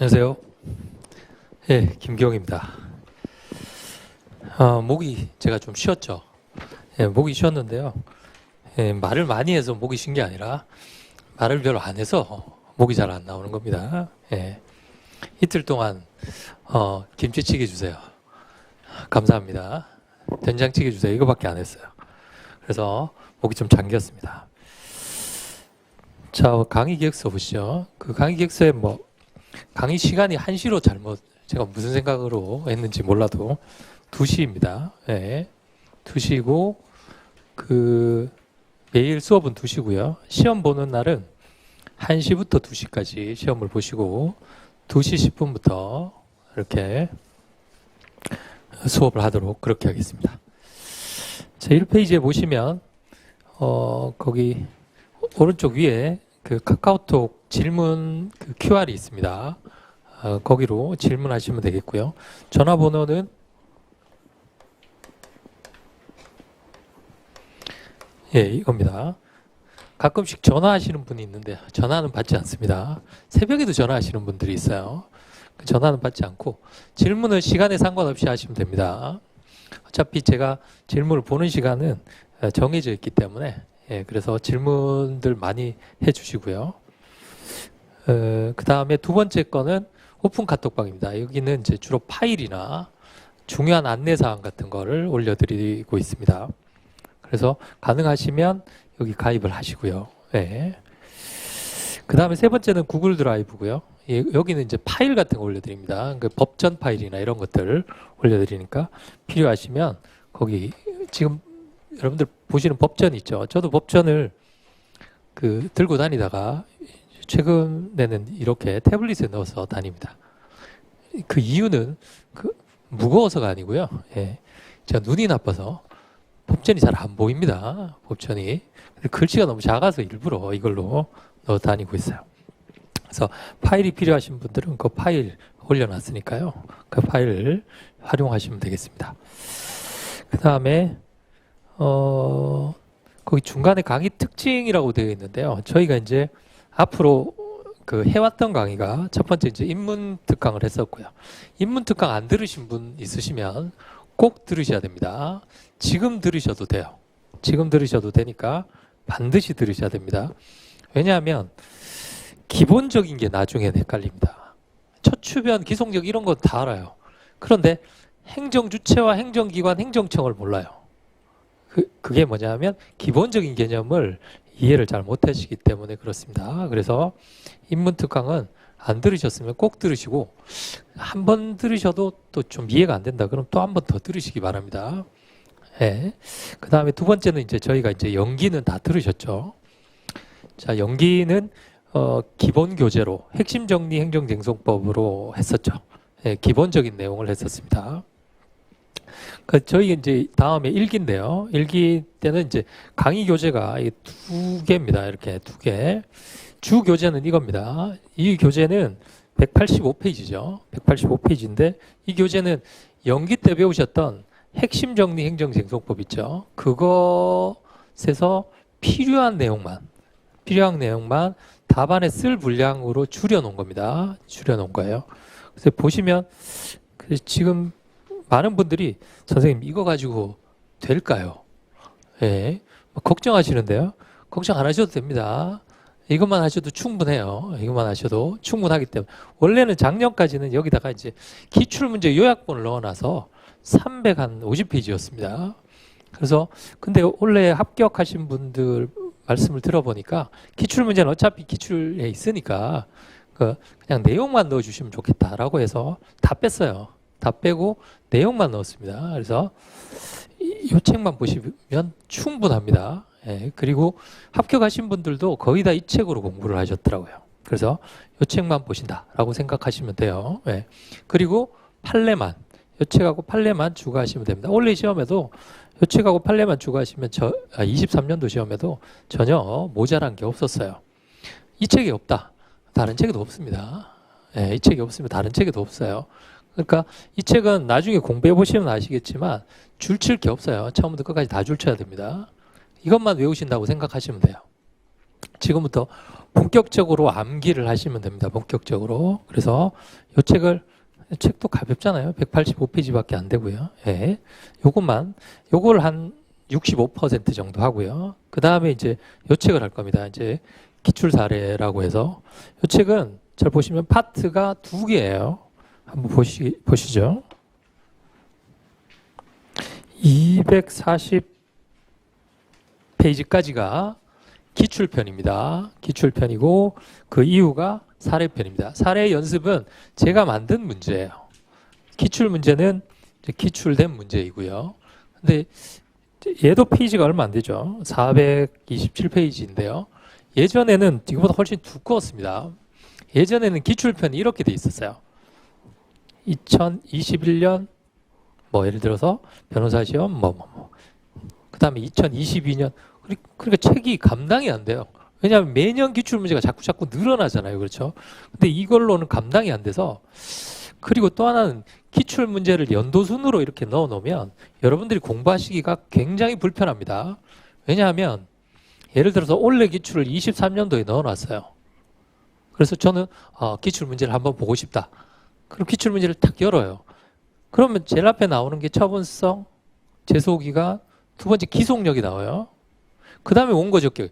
안녕하세요. 예, 김기영입니다. 목이 제가 좀 쉬었죠. 예, 목이 쉬었는데요. 예, 말을 많이 해서 목이 쉰 게 아니라 말을 별로 안 해서 목이 잘 안 나오는 겁니다. 예, 이틀 동안 김치찌개 주세요. 감사합니다. 된장찌개 주세요. 이거밖에 안 했어요. 그래서 목이 좀 잠겼습니다. 자, 강의 기획서 보시죠. 그 강의 기획서에 강의 시간이 1시로 제가 무슨 생각으로 했는지 몰라도 2시입니다. 예. 2시고, 매일 수업은 2시고요. 시험 보는 날은 1시부터 2시까지 시험을 보시고, 2시 10분부터 이렇게 수업을 하도록 그렇게 하겠습니다. 자, 1페이지에 보시면, 거기 오른쪽 위에 그 카카오톡 질문 QR이 있습니다. 거기로 질문하시면 되겠고요. 전화번호는 이겁니다. 가끔씩 전화하시는 분이 있는데 전화는 받지 않습니다. 새벽에도 전화하시는 분들이 있어요. 전화는 받지 않고 질문은 시간에 상관없이 하시면 됩니다. 어차피 제가 질문을 보는 시간은 정해져 있기 때문에 그래서 질문들 많이 해주시고요. 그 다음에 두 번째 거는 오픈 카톡방입니다. 여기는 이제 주로 파일이나 중요한 안내사항 같은 거를 올려드리고 있습니다. 그래서 가능하시면 여기 가입을 하시고요. 그 다음에 세 번째는 구글 드라이브고요. 여기는 이제 파일 같은 거 올려드립니다. 그 법전 파일이나 이런 것들을 올려드리니까 필요하시면 거기 지금 여러분들 보시는 법전 있죠. 저도 법전을 들고 다니다가 최근에는 이렇게 태블릿에 넣어서 다닙니다. 그 이유는 무거워서가 아니고요. 제가 눈이 나빠서 법전이 잘 안 보입니다. 법전이. 글씨가 너무 작아서 일부러 이걸로 넣어 다니고 있어요. 그래서 파일이 필요하신 분들은 그 파일 올려놨으니까요. 그 파일을 활용하시면 되겠습니다. 그 다음에 거기 중간에 강의 특징이라고 되어 있는데요. 저희가 이제 앞으로 해왔던 강의가 첫 번째 이제 인문 특강을 했었고요. 인문 특강 안 들으신 분 있으시면 꼭 들으셔야 됩니다. 지금 들으셔도 돼요. 지금 들으셔도 되니까 반드시 들으셔야 됩니다. 왜냐하면 기본적인 게 나중에 헷갈립니다. 처추변, 기속력 이런 건 다 알아요. 그런데 행정주체와 행정기관, 행정청을 몰라요. 그게 뭐냐면 기본적인 개념을 이해를 잘 못하시기 때문에 그렇습니다. 그래서 인문특강은 안 들으셨으면 꼭 들으시고 한 번 들으셔도 또 좀 이해가 안 된다. 그럼 또 한 번 더 들으시기 바랍니다. 그 다음에 두 번째는 이제 저희가 이제 연기는 다 들으셨죠. 자, 연기는 기본 교재로 핵심 정리 행정쟁송법으로 했었죠. 기본적인 내용을 했었습니다. 저희 이제 다음에 일기인데요. 일기 때는 이제 강의 교재가 두 개입니다. 이렇게 두 개. 주 교재는 이겁니다. 이 교재는 185페이지죠. 185페이지인데 이 교재는 연기 때 배우셨던 핵심 정리 행정쟁송법 있죠. 그것에서 필요한 내용만 답안에 쓸 분량으로 줄여놓은 겁니다. 줄여놓은 거예요. 그래서 보시면 지금 많은 분들이 선생님 이거 가지고 될까요? 걱정하시는데요. 걱정 안 하셔도 됩니다. 이것만 하셔도 충분해요. 이것만 하셔도 충분하기 때문에 원래는 작년까지는 여기다가 이제 기출문제 요약본을 넣어놔서 350페이지였습니다. 그래서 근데 원래 합격하신 분들 말씀을 들어보니까 기출문제는 어차피 기출에 있으니까 그냥 내용만 넣어주시면 좋겠다라고 해서 다 뺐어요. 다 빼고 내용만 넣었습니다. 그래서 이 책만 보시면 충분합니다. 그리고 합격하신 분들도 거의 다 이 책으로 공부를 하셨더라고요. 그래서 이 책만 보신다라고 생각하시면 돼요. 그리고 판례만, 이 책하고 판례만 추가하시면 됩니다. 올해 시험에도 이 책하고 판례만 추가하시면 23년도 시험에도 전혀 모자란 게 없었어요. 이 책이 없다. 다른 책에도 없습니다. 이 책이 없으면 다른 책에도 없어요. 그러니까 이 책은 나중에 공부해 보시면 아시겠지만 줄칠 게 없어요. 처음부터 끝까지 다 줄쳐야 됩니다. 이것만 외우신다고 생각하시면 돼요. 지금부터 본격적으로 암기를 하시면 됩니다. 본격적으로. 그래서 책도 가볍잖아요. 185페이지밖에 안 되고요. 예. 요걸 한 65% 정도 하고요. 그 다음에 이제 요 책을 할 겁니다. 이제 기출 사례라고 해서 요 책은 잘 보시면 파트가 2개예요. 한번 보시죠. 240페이지까지가 기출편입니다. 기출편이고 그 이후가 사례편입니다. 사례 연습은 제가 만든 문제예요. 기출 문제는 이제 기출된 문제이고요. 근데 얘도 페이지가 얼마 안 되죠. 427페이지인데요. 예전에는 이거보다 훨씬 두꺼웠습니다. 예전에는 기출편이 이렇게 돼 있었어요. 2021년 예를 들어서 변호사 시험 그 다음에 2022년 그러니까 책이 감당이 안 돼요. 왜냐하면 매년 기출 문제가 자꾸 늘어나잖아요. 그렇죠? 근데 이걸로는 감당이 안 돼서 그리고 또 하나는 기출 문제를 연도순으로 이렇게 넣어 놓으면 여러분들이 공부하시기가 굉장히 불편합니다. 왜냐하면 예를 들어서 올해 기출을 23년도에 넣어 놨어요. 그래서 저는 기출 문제를 한번 보고 싶다. 그럼 기출 문제를 탁 열어요. 그러면 제일 앞에 나오는 게 처분성, 재소기간, 두 번째 기속력이 나와요. 그 다음에 원고 적격.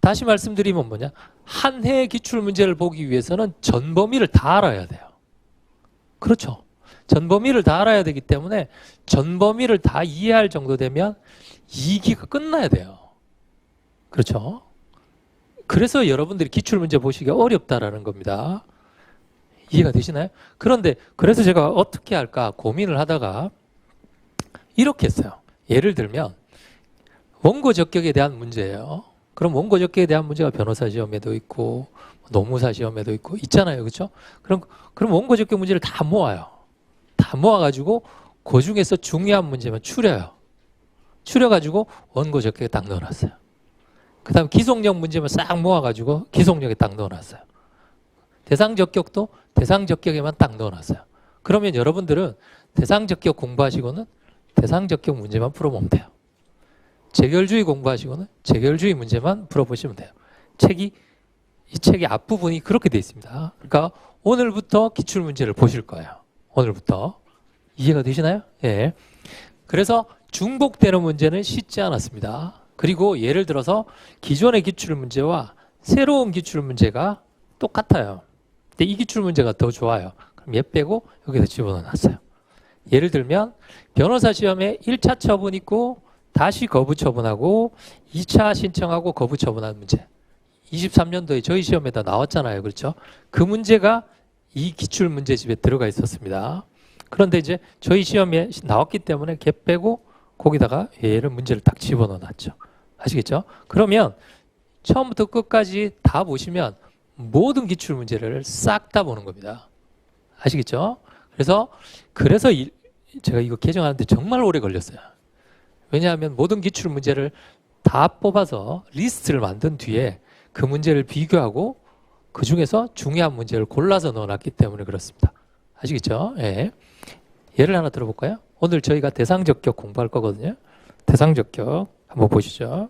다시 말씀드리면 뭐냐? 한 해 기출 문제를 보기 위해서는 전 범위를 다 알아야 돼요. 그렇죠. 전 범위를 다 알아야 되기 때문에 전 범위를 다 이해할 정도 되면 2기가 끝나야 돼요. 그렇죠. 그래서 여러분들이 기출 문제 보시기가 어렵다라는 겁니다. 이해가 되시나요? 그런데 그래서 제가 어떻게 할까 고민을 하다가 이렇게 했어요. 예를 들면 원고 적격에 대한 문제예요. 그럼 원고 적격에 대한 문제가 변호사 시험에도 있고 노무사 시험에도 있고 있잖아요. 그렇죠? 그럼 원고 적격 문제를 다 모아요. 다 모아가지고 그 중에서 중요한 문제만 추려요. 추려가지고 원고 적격에 딱 넣어놨어요. 그 다음 기속력 문제만 싹 모아가지고 기속력에 딱 넣어놨어요. 대상 적격도 대상 적격에만 딱 넣어놨어요. 그러면 여러분들은 대상 적격 공부하시고는 대상 적격 문제만 풀어보면 돼요. 재결주의 공부하시고는 재결주의 문제만 풀어보시면 돼요. 이 책의 앞부분이 그렇게 되어 있습니다. 그러니까 오늘부터 기출 문제를 보실 거예요. 오늘부터. 이해가 되시나요? 예. 그래서 중복되는 문제는 씻지 않았습니다. 그리고 예를 들어서 기존의 기출 문제와 새로운 기출 문제가 똑같아요. 근데 이 기출 문제가 더 좋아요. 그럼 얘 빼고 여기서 집어넣어놨어요. 예를 들면 변호사 시험에 1차 처분 있고 다시 거부 처분하고 2차 신청하고 거부 처분하는 문제. 23년도에 저희 시험에다 나왔잖아요. 그렇죠? 그 문제가 이 기출 문제집에 들어가 있었습니다. 그런데 이제 저희 시험에 나왔기 때문에 걔 빼고 거기다가 얘를 문제를 딱 집어넣어 놨죠. 아시겠죠? 그러면 처음부터 끝까지 다 보시면 모든 기출 문제를 싹 다 보는 겁니다. 아시겠죠? 그래서 제가 이거 개정하는데 정말 오래 걸렸어요. 왜냐하면 모든 기출 문제를 다 뽑아서 리스트를 만든 뒤에 그 문제를 비교하고 그 중에서 중요한 문제를 골라서 넣어놨기 때문에 그렇습니다. 아시겠죠? 예. 예를 하나 들어볼까요? 오늘 저희가 대상적격 공부할 거거든요. 대상적격 한번 보시죠.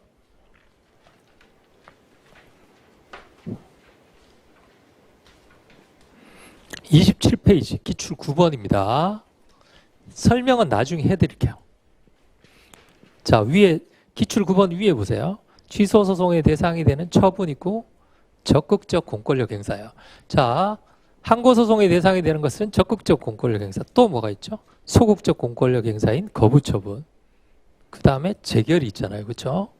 (27페이지) 기출 9번입니다. 설명은 나중에 해드릴게요. 자, 위에 기출 9번 위에 보세요. 취소 소송의 대상이 되는 처분 있고 적극적 공권력 행사예요. 자, 항고 소송의 대상이 되는 것은 적극적 공권력 행사. 또 뭐가 있죠? 소극적 공권력 행사인 거부 처분. 그 다음에 재결이 있잖아요. 그렇죠?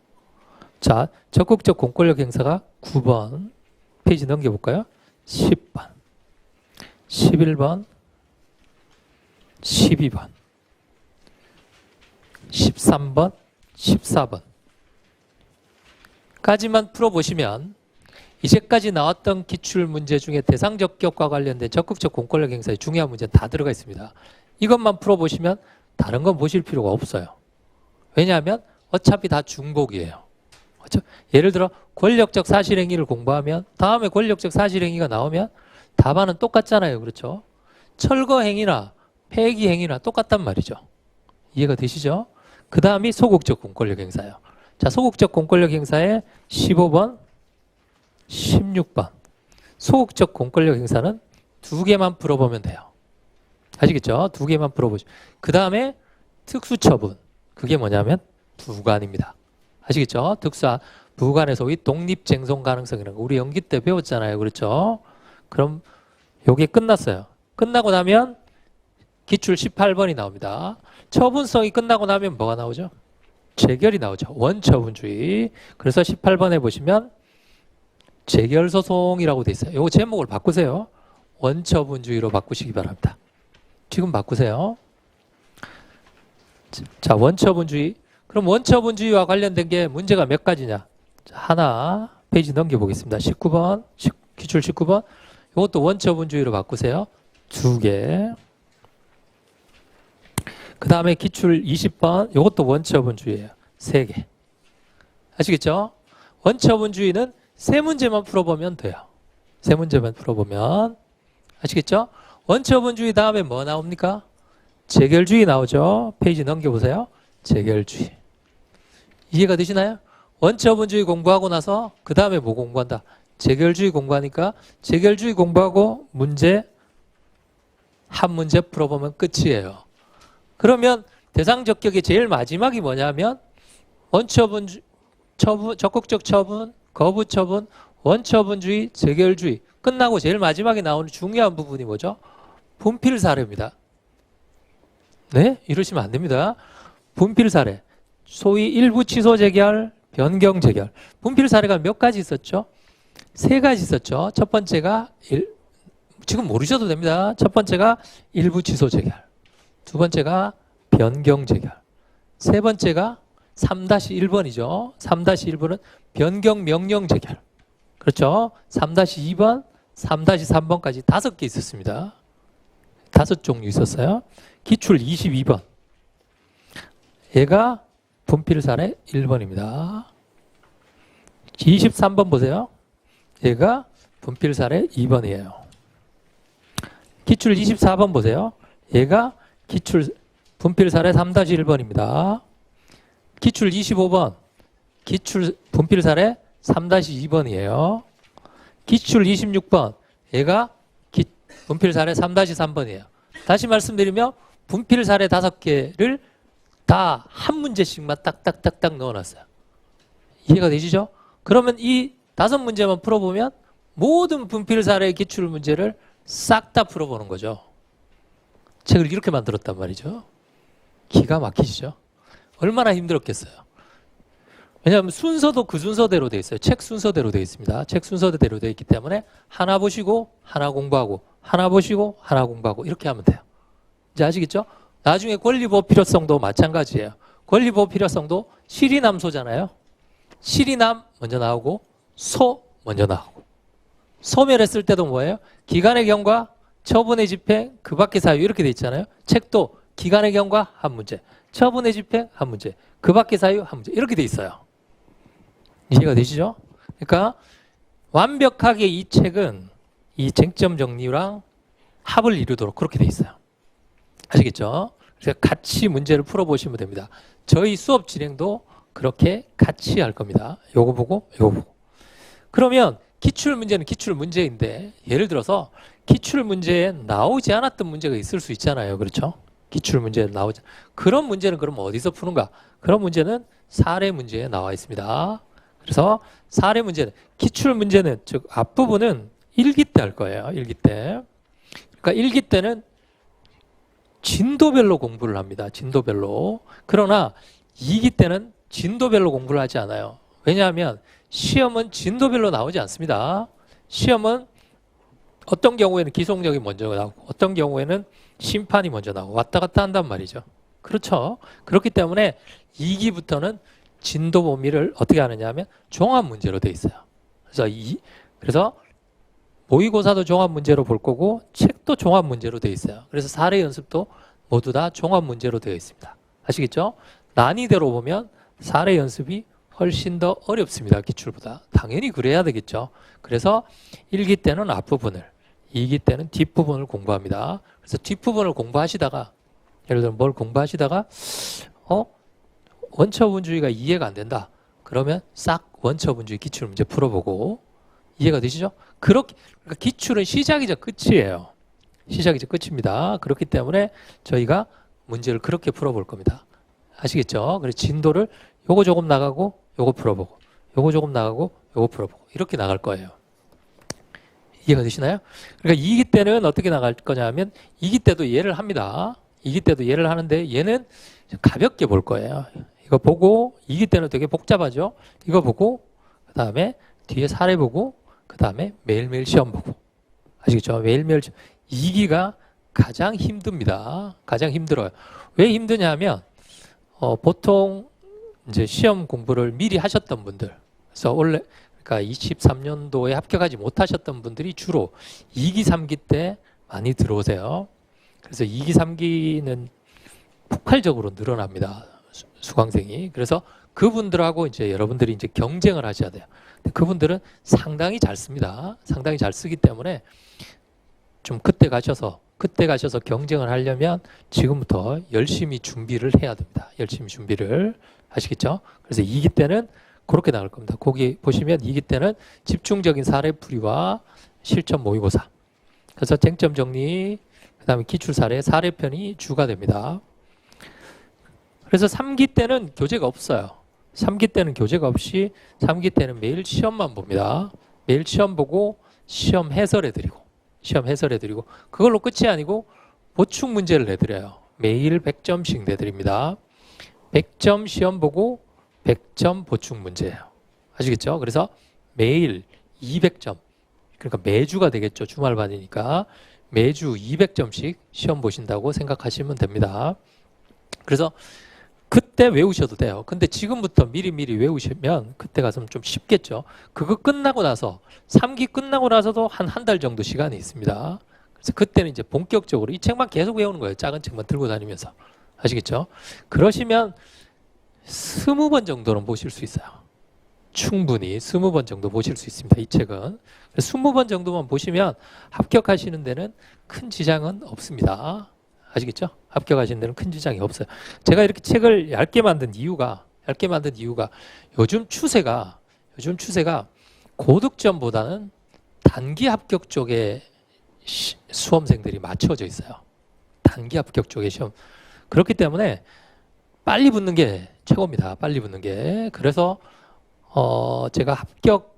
자, 적극적 공권력 행사가 9번. 페이지 넘겨볼까요? 10번, 11번, 12번, 13번, 14번 까지만 풀어보시면 이제까지 나왔던 기출문제 중에 대상적격과 관련된 적극적 공권력 행사의 중요한 문제는 다 들어가 있습니다. 이것만 풀어보시면 다른 건 보실 필요가 없어요. 왜냐하면 어차피 다 중복이에요. 그렇죠? 예를 들어 권력적 사실행위를 공부하면 다음에 권력적 사실행위가 나오면 답안은 똑같잖아요. 그렇죠? 철거행위나 폐기행위나 똑같단 말이죠. 이해가 되시죠? 그 다음이 소극적 공권력 행사예요. 자, 소극적 공권력 행사의 15번, 16번. 소극적 공권력 행사는 2개만 풀어보면 돼요. 아시겠죠? 2개만 풀어보죠. 그 다음에 특수처분. 그게 뭐냐면 부관입니다. 아시겠죠? 부관의 소위 독립쟁송 가능성이라는 거 우리 연기 때 배웠잖아요. 그렇죠? 그럼 요게 끝났어요. 끝나고 나면 기출 18번이 나옵니다. 처분성이 끝나고 나면 뭐가 나오죠? 재결이 나오죠. 원처분주의. 그래서 18번에 보시면 재결소송이라고 돼 있어요. 요거 제목을 바꾸세요. 원처분주의로 바꾸시기 바랍니다. 지금 바꾸세요. 자, 원처분주의. 그럼 원처분주의와 관련된 게 문제가 몇 가지냐? 자, 하나 페이지 넘겨보겠습니다. 19번, 기출 19번. 이것도 원처분주의로 바꾸세요. 2개. 그 다음에 기출 20번. 이것도 원처분주의예요. 3개. 아시겠죠? 원처분주의는 3문제만 풀어보면 돼요. 3문제만 풀어보면. 아시겠죠? 원처분주의 다음에 뭐 나옵니까? 재결주의 나오죠. 페이지 넘겨보세요. 재결주의. 이해가 되시나요? 원처분주의 공부하고 나서 그 다음에 뭐 공부한다? 재결주의 공부하니까 재결주의 공부하고 문제 한 문제 풀어보면 끝이에요. 그러면 대상적격의 제일 마지막이 뭐냐면 원처분주의, 적극적 처분, 거부처분, 원처분주의, 재결주의 끝나고 제일 마지막에 나오는 중요한 부분이 뭐죠? 분필 사례입니다. 네? 이러시면 안 됩니다. 분필 사례. 소위 일부 취소 재결, 변경 재결. 분필 사례가 몇 가지 있었죠? 3가지 있었죠. 첫 번째가 지금 모르셔도 됩니다. 첫 번째가 일부 취소 재결. 두 번째가 변경 재결. 세 번째가 3-1번이죠. 3-1번은 변경 명령 재결. 그렇죠? 3-2번, 3-3번까지 5개 있었습니다. 5종류 있었어요. 기출 22번. 얘가 분필 사례 1번입니다. 23번 보세요. 얘가 분필 사례 2번이에요. 기출 24번 보세요. 얘가 분필 사례 3-1번입니다. 기출 25번. 분필 사례 3-2번이에요. 기출 26번. 얘가 분필 사례 3-3번이에요. 다시 말씀드리면 분필 사례 5개를 다 한 문제씩만 딱딱딱딱 넣어놨어요. 이해가 되시죠? 그러면 이 5문제만 풀어보면 모든 분필 사례 기출 문제를 싹 다 풀어보는 거죠. 책을 이렇게 만들었단 말이죠. 기가 막히시죠? 얼마나 힘들었겠어요. 왜냐하면 순서도 그 순서대로 되어 있어요. 책 순서대로 되어 있습니다. 책 순서대로 되어 있기 때문에 하나 보시고 하나 공부하고 하나 보시고 하나 공부하고 이렇게 하면 돼요. 이제 아시겠죠? 나중에 권리보호 필요성도 마찬가지예요. 권리보호 필요성도 실이남소잖아요. 실이남 먼저 나오고 소 먼저 나오고 소멸했을 때도 뭐예요? 기간의 경과, 처분의 집행, 그 밖의 사유 이렇게 돼 있잖아요. 책도 기간의 경과 한 문제, 처분의 집행 한 문제, 그 밖의 사유 한 문제 이렇게 돼 있어요. 이해가 되시죠? 그러니까 완벽하게 이 책은 이 쟁점 정리랑 합을 이루도록 그렇게 돼 있어요. 아시겠죠? 그래서 같이 문제를 풀어보시면 됩니다. 저희 수업 진행도 그렇게 같이 할 겁니다. 요거 보고 요거 보고. 그러면 기출문제는 기출문제인데 예를 들어서 기출문제에 나오지 않았던 문제가 있을 수 있잖아요. 그렇죠? 기출문제에 나오지 그런 문제는 그럼 어디서 푸는가? 그런 문제는 사례 문제에 나와 있습니다. 그래서 사례 문제는 기출문제는 즉 앞부분은 1기 때 할 거예요. 1기 때. 그러니까 1기 때는 진도별로 공부를 합니다. 진도별로. 그러나 2기 때는 진도별로 공부를 하지 않아요. 왜냐하면 시험은 진도별로 나오지 않습니다. 시험은 어떤 경우에는 기속력이 먼저 나오고 어떤 경우에는 심판이 먼저 나오고 왔다 갔다 한단 말이죠. 그렇죠. 그렇기 때문에 2기부터는 진도 범위를 어떻게 하느냐 하면 종합 문제로 돼 있어요. 그래서 모의고사도 종합 문제로 볼 거고 책도 종합 문제로 돼 있어요. 그래서 사례 연습도 모두 다 종합 문제로 되어 있습니다. 아시겠죠? 난이도로 보면 사례 연습이 훨씬 더 어렵습니다. 기출보다. 당연히 그래야 되겠죠. 그래서 1기 때는 앞부분을, 2기 때는 뒷부분을 공부합니다. 그래서 뒷부분을 공부하시다가 예를 들어 뭘 공부하시다가 원처분주의가 이해가 안 된다. 그러면 싹 원처분주의 기출문제 풀어보고 이해가 되시죠? 그러니까 기출은 시작이자 끝이에요. 시작이자 끝입니다. 그렇기 때문에 저희가 문제를 그렇게 풀어볼 겁니다. 아시겠죠? 그래서 진도를 요거 조금 나가고 요거 풀어보고 요거 조금 나가고 요거 풀어보고 이렇게 나갈 거예요. 이해가 되시나요? 그러니까 2기 때는 어떻게 나갈 거냐면 2기 때도 예를 합니다. 2기 때도 예를 하는데 얘는 가볍게 볼 거예요. 이거 보고 2기 때는 되게 복잡하죠. 이거 보고 그 다음에 뒤에 사례 보고 그 다음에 매일매일 시험 보고 아시겠죠? 매일매일 2기가 가장 힘듭니다. 가장 힘들어요. 왜 힘드냐 하면 보통 이제 시험 공부를 미리 하셨던 분들 그래서 원래 그러니까 23년도에 합격하지 못하셨던 분들이 주로 2기, 3기 때 많이 들어오세요. 그래서 2기, 3기는 폭발적으로 늘어납니다. 수강생이. 그래서 그분들하고 이제 여러분들이 이제 경쟁을 하셔야 돼요. 그분들은 상당히 잘 씁니다. 상당히 잘 쓰기 때문에 좀 그때 가셔서 경쟁을 하려면 지금부터 열심히 준비를 해야 됩니다. 열심히 준비를 아시겠죠? 그래서 2기 때는 그렇게 나갈 겁니다. 거기 보시면 2기 때는 집중적인 사례풀이와 실전 모의고사. 그래서 쟁점 정리, 그 다음에 기출 사례, 사례편이 주가 됩니다. 그래서 3기 때는 교재가 없어요. 3기 때는 교재가 없이 3기 때는 매일 시험만 봅니다. 매일 시험 보고 시험 해설해드리고 그걸로 끝이 아니고 보충 문제를 내드려요. 매일 100점씩 내드립니다. 100점 시험 보고 100점 보충 문제예요. 아시겠죠? 그래서 매일 200점 그러니까 매주가 되겠죠. 주말반이니까 매주 200점씩 시험 보신다고 생각하시면 됩니다. 그래서 그때 외우셔도 돼요. 근데 지금부터 미리미리 외우시면 그때 가서는 좀 쉽겠죠. 그거 끝나고 나서 3기 끝나고 나서도 한 달 정도 시간이 있습니다. 그래서 그때는 이제 본격적으로 이 책만 계속 외우는 거예요. 작은 책만 들고 다니면서. 아시겠죠? 그러시면 20번 정도는 보실 수 있어요. 충분히 20번 정도 보실 수 있습니다. 이 책은. 20번 정도만 보시면 합격하시는 데는 큰 지장은 없습니다. 아시겠죠? 합격하시는 데는 큰 지장이 없어요. 제가 이렇게 책을 얇게 만든 이유가 요즘 추세가 고득점보다는 단기 합격 쪽에 수험생들이 맞춰져 있어요. 단기 합격 쪽에 시험. 그렇기 때문에 빨리 붙는 게 최고입니다. 빨리 붙는 게. 그래서 제가 합격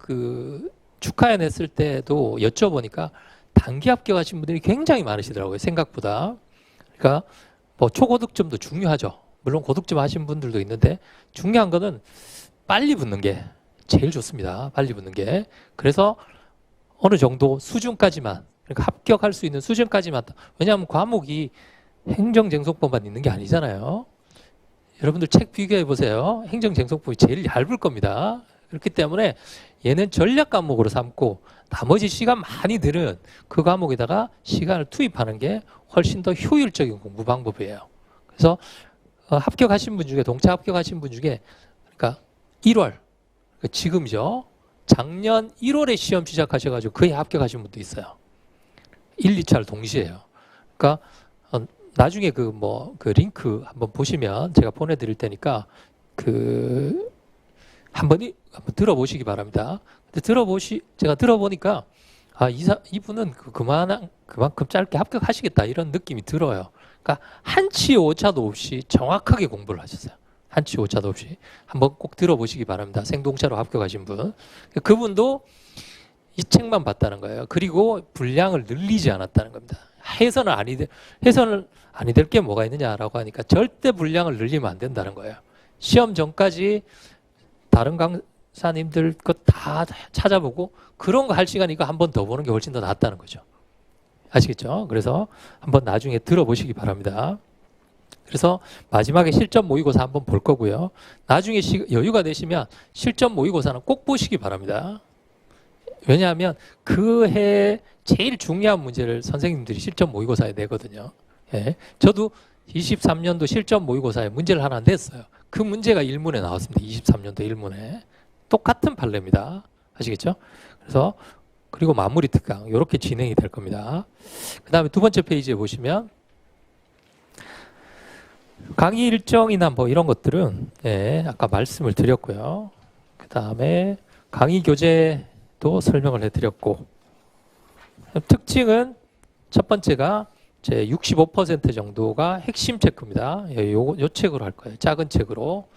축하해 냈을 때도 여쭤보니까 단기 합격하신 분들이 굉장히 많으시더라고요. 생각보다. 그러니까 뭐 초고득점도 중요하죠. 물론 고득점 하신 분들도 있는데 중요한 거는 빨리 붙는 게 제일 좋습니다. 빨리 붙는 게. 그래서 어느 정도 수준까지만 그러니까 합격할 수 있는 수준까지만 왜냐하면 과목이 행정쟁송법만 있는 게 아니잖아요. 여러분들 책 비교해 보세요. 행정쟁송법이 제일 얇을 겁니다. 그렇기 때문에 얘는 전략 과목으로 삼고 나머지 시간 많이 드는 그 과목에다가 시간을 투입하는 게 훨씬 더 효율적인 공부 방법이에요. 그래서 합격하신 분 중에 동차 합격하신 분 중에 그러니까 1월 지금이죠. 작년 1월에 시험 시작하셔가지고 그해 합격하신 분도 있어요. 1, 2차를 동시에요. 그러니까 나중에 그 링크 한번 보시면 제가 보내드릴 테니까 한번 들어보시기 바랍니다. 근데 제가 들어보니까 이분은 그만큼 짧게 합격하시겠다 이런 느낌이 들어요. 그러니까 한치 오차도 없이 정확하게 공부를 하셨어요. 한치 오차도 없이 한번 꼭 들어보시기 바랍니다. 생동차로 합격하신 분. 그분도 이 책만 봤다는 거예요. 그리고 분량을 늘리지 않았다는 겁니다. 해서는 아니 될 게 뭐가 있느냐라고 하니까 절대 분량을 늘리면 안 된다는 거예요. 시험 전까지 다른 강사님들 것 다 찾아보고 그런 거 할 시간 이거 한 번 더 보는 게 훨씬 더 낫다는 거죠. 아시겠죠? 그래서 한번 나중에 들어보시기 바랍니다. 그래서 마지막에 실전 모의고사 한번 볼 거고요. 나중에 여유가 되시면 실전 모의고사는 꼭 보시기 바랍니다. 왜냐하면 그 해 제일 중요한 문제를 선생님들이 실전 모의고사에 내거든요. 예. 저도 23년도 실전 모의고사에 문제를 하나 냈어요. 그 문제가 1문에 나왔습니다. 23년도 1문에. 똑같은 판례입니다. 아시겠죠? 그래서 그리고 마무리 특강 이렇게 진행이 될 겁니다. 그 다음에 두 번째 페이지에 보시면 강의 일정이나 뭐 이런 것들은 아까 말씀을 드렸고요. 그 다음에 강의 교재 또 설명을 해드렸고, 특징은 첫 번째가 제 65% 정도가 핵심 체크입니다. 요 책으로 할 거예요. 작은 책으로.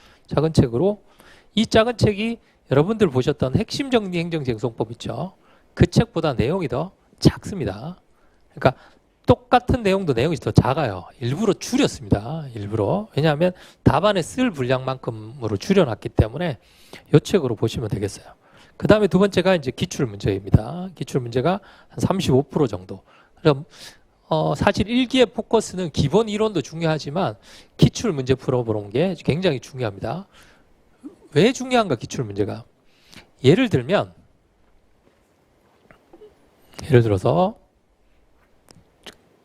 이 작은 책이 여러분들 보셨던 핵심 정리 행정 쟁송법 있죠. 그 책보다 내용이 더 작습니다. 그러니까 똑같은 내용도 내용이 더 작아요. 일부러 줄였습니다. 일부러. 왜냐하면 답안에 쓸 분량만큼으로 줄여놨기 때문에 이 책으로 보시면 되겠어요. 그 다음에 두 번째가 이제 기출 문제입니다. 기출 문제가 한 35% 정도. 그럼 사실 일기의 포커스는 기본 이론도 중요하지만 기출 문제 풀어보는 게 굉장히 중요합니다. 왜 중요한가 기출 문제가? 예를 들어서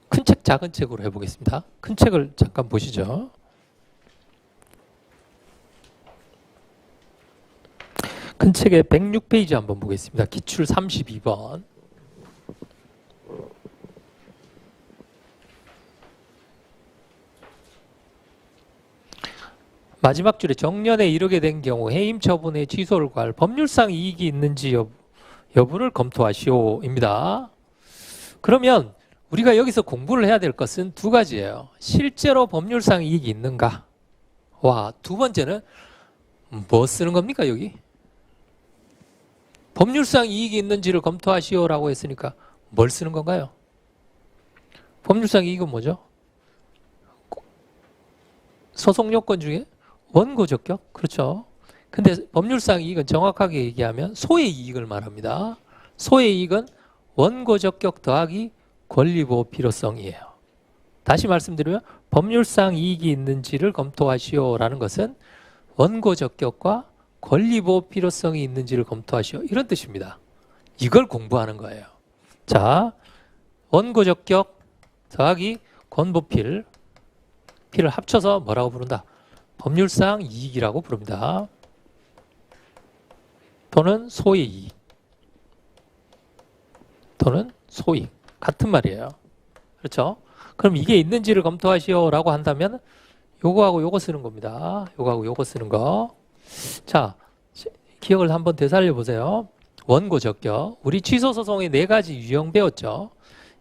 큰 책, 작은 책으로 해보겠습니다. 큰 책을 잠깐 보시죠. 큰 책의 106페이지 한번 보겠습니다. 기출 32번. 마지막 줄에 정년에 이르게 된 경우 해임 처분의 취소를 구할 법률상 이익이 있는지 여부를 검토하시오입니다. 그러면 우리가 여기서 공부를 해야 될 것은 두 가지예요. 실제로 법률상 이익이 있는가? 와, 두 번째는 뭐 쓰는 겁니까, 여기? 법률상 이익이 있는지를 검토하시오라고 했으니까 뭘 쓰는 건가요? 법률상 이익은 뭐죠? 소송 요건 중에 원고 적격? 그렇죠. 근데 법률상 이익은 정확하게 얘기하면 소의 이익을 말합니다. 소의 이익은 원고 적격 더하기 권리보호 필요성이에요. 다시 말씀드리면 법률상 이익이 있는지를 검토하시오라는 것은 원고 적격과 권리보호 필요성이 있는지를 검토하시오. 이런 뜻입니다. 이걸 공부하는 거예요. 자, 원고 적격 더하기 권보필 필을 합쳐서 뭐라고 부른다? 법률상 이익이라고 부릅니다. 또는 소의 이익. 또는 소익. 같은 말이에요. 그렇죠? 그럼 이게 있는지를 검토하시오라고 한다면 요거하고 요거 쓰는 겁니다. 요거하고 요거 쓰는 거. 자, 기억을 한번 되살려 보세요. 원고 적격. 우리 취소소송의 네 가지 유형 배웠죠.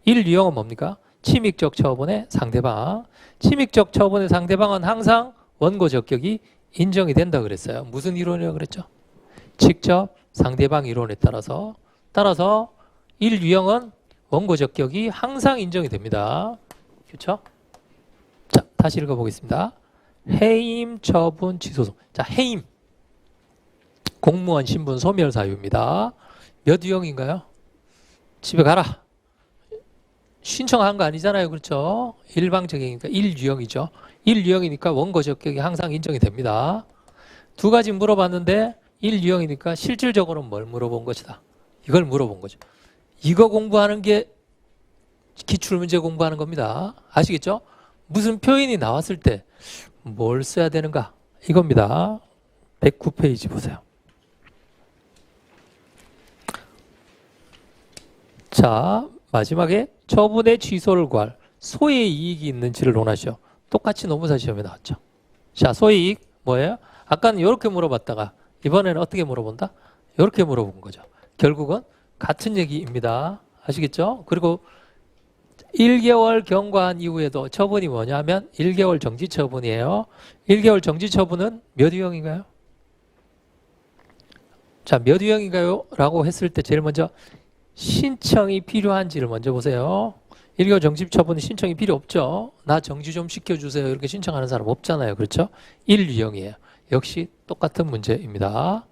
1 유형은 뭡니까? 침익적 처분의 상대방. 침익적 처분의 상대방은 항상 원고 적격이 인정이 된다 그랬어요. 무슨 이론이라고 그랬죠? 직접 상대방 이론에 따라서 1 유형은 원고 적격이 항상 인정이 됩니다. 그렇죠? 자, 다시 읽어보겠습니다. 해임 처분 취소송. 자, 해임. 공무원 신분 소멸 사유입니다. 몇 유형인가요? 집에 가라. 신청한 거 아니잖아요. 그렇죠? 일방적이니까 1유형이죠. 1유형이니까 원고 적격이 항상 인정이 됩니다. 두 가지 물어봤는데 1유형이니까 실질적으로 뭘 물어본 것이다. 이걸 물어본 거죠. 이거 공부하는 게 기출문제 공부하는 겁니다. 아시겠죠? 무슨 표현이 나왔을 때 뭘 써야 되는가? 이겁니다. 109페이지 보세요. 자, 마지막에 처분의 취소를 구할 소의 이익이 있는지를 논하시오. 똑같이 노무사 시험에 나왔죠. 자, 소의 이익 뭐예요? 아까는 이렇게 물어봤다가 이번에는 어떻게 물어본다? 이렇게 물어본 거죠. 결국은 같은 얘기입니다. 아시겠죠? 그리고 1개월 경과한 이후에도 처분이 뭐냐면 1개월 정지 처분이에요. 1개월 정지 처분은 몇 유형인가요? 자, 몇 유형인가요? 라고 했을 때 제일 먼저 신청이 필요한지를 먼저 보세요. 1개월 정지 처분은 신청이 필요 없죠. 나 정지 좀 시켜주세요. 이렇게 신청하는 사람 없잖아요. 그렇죠? 1유형이에요. 역시 똑같은 문제입니다.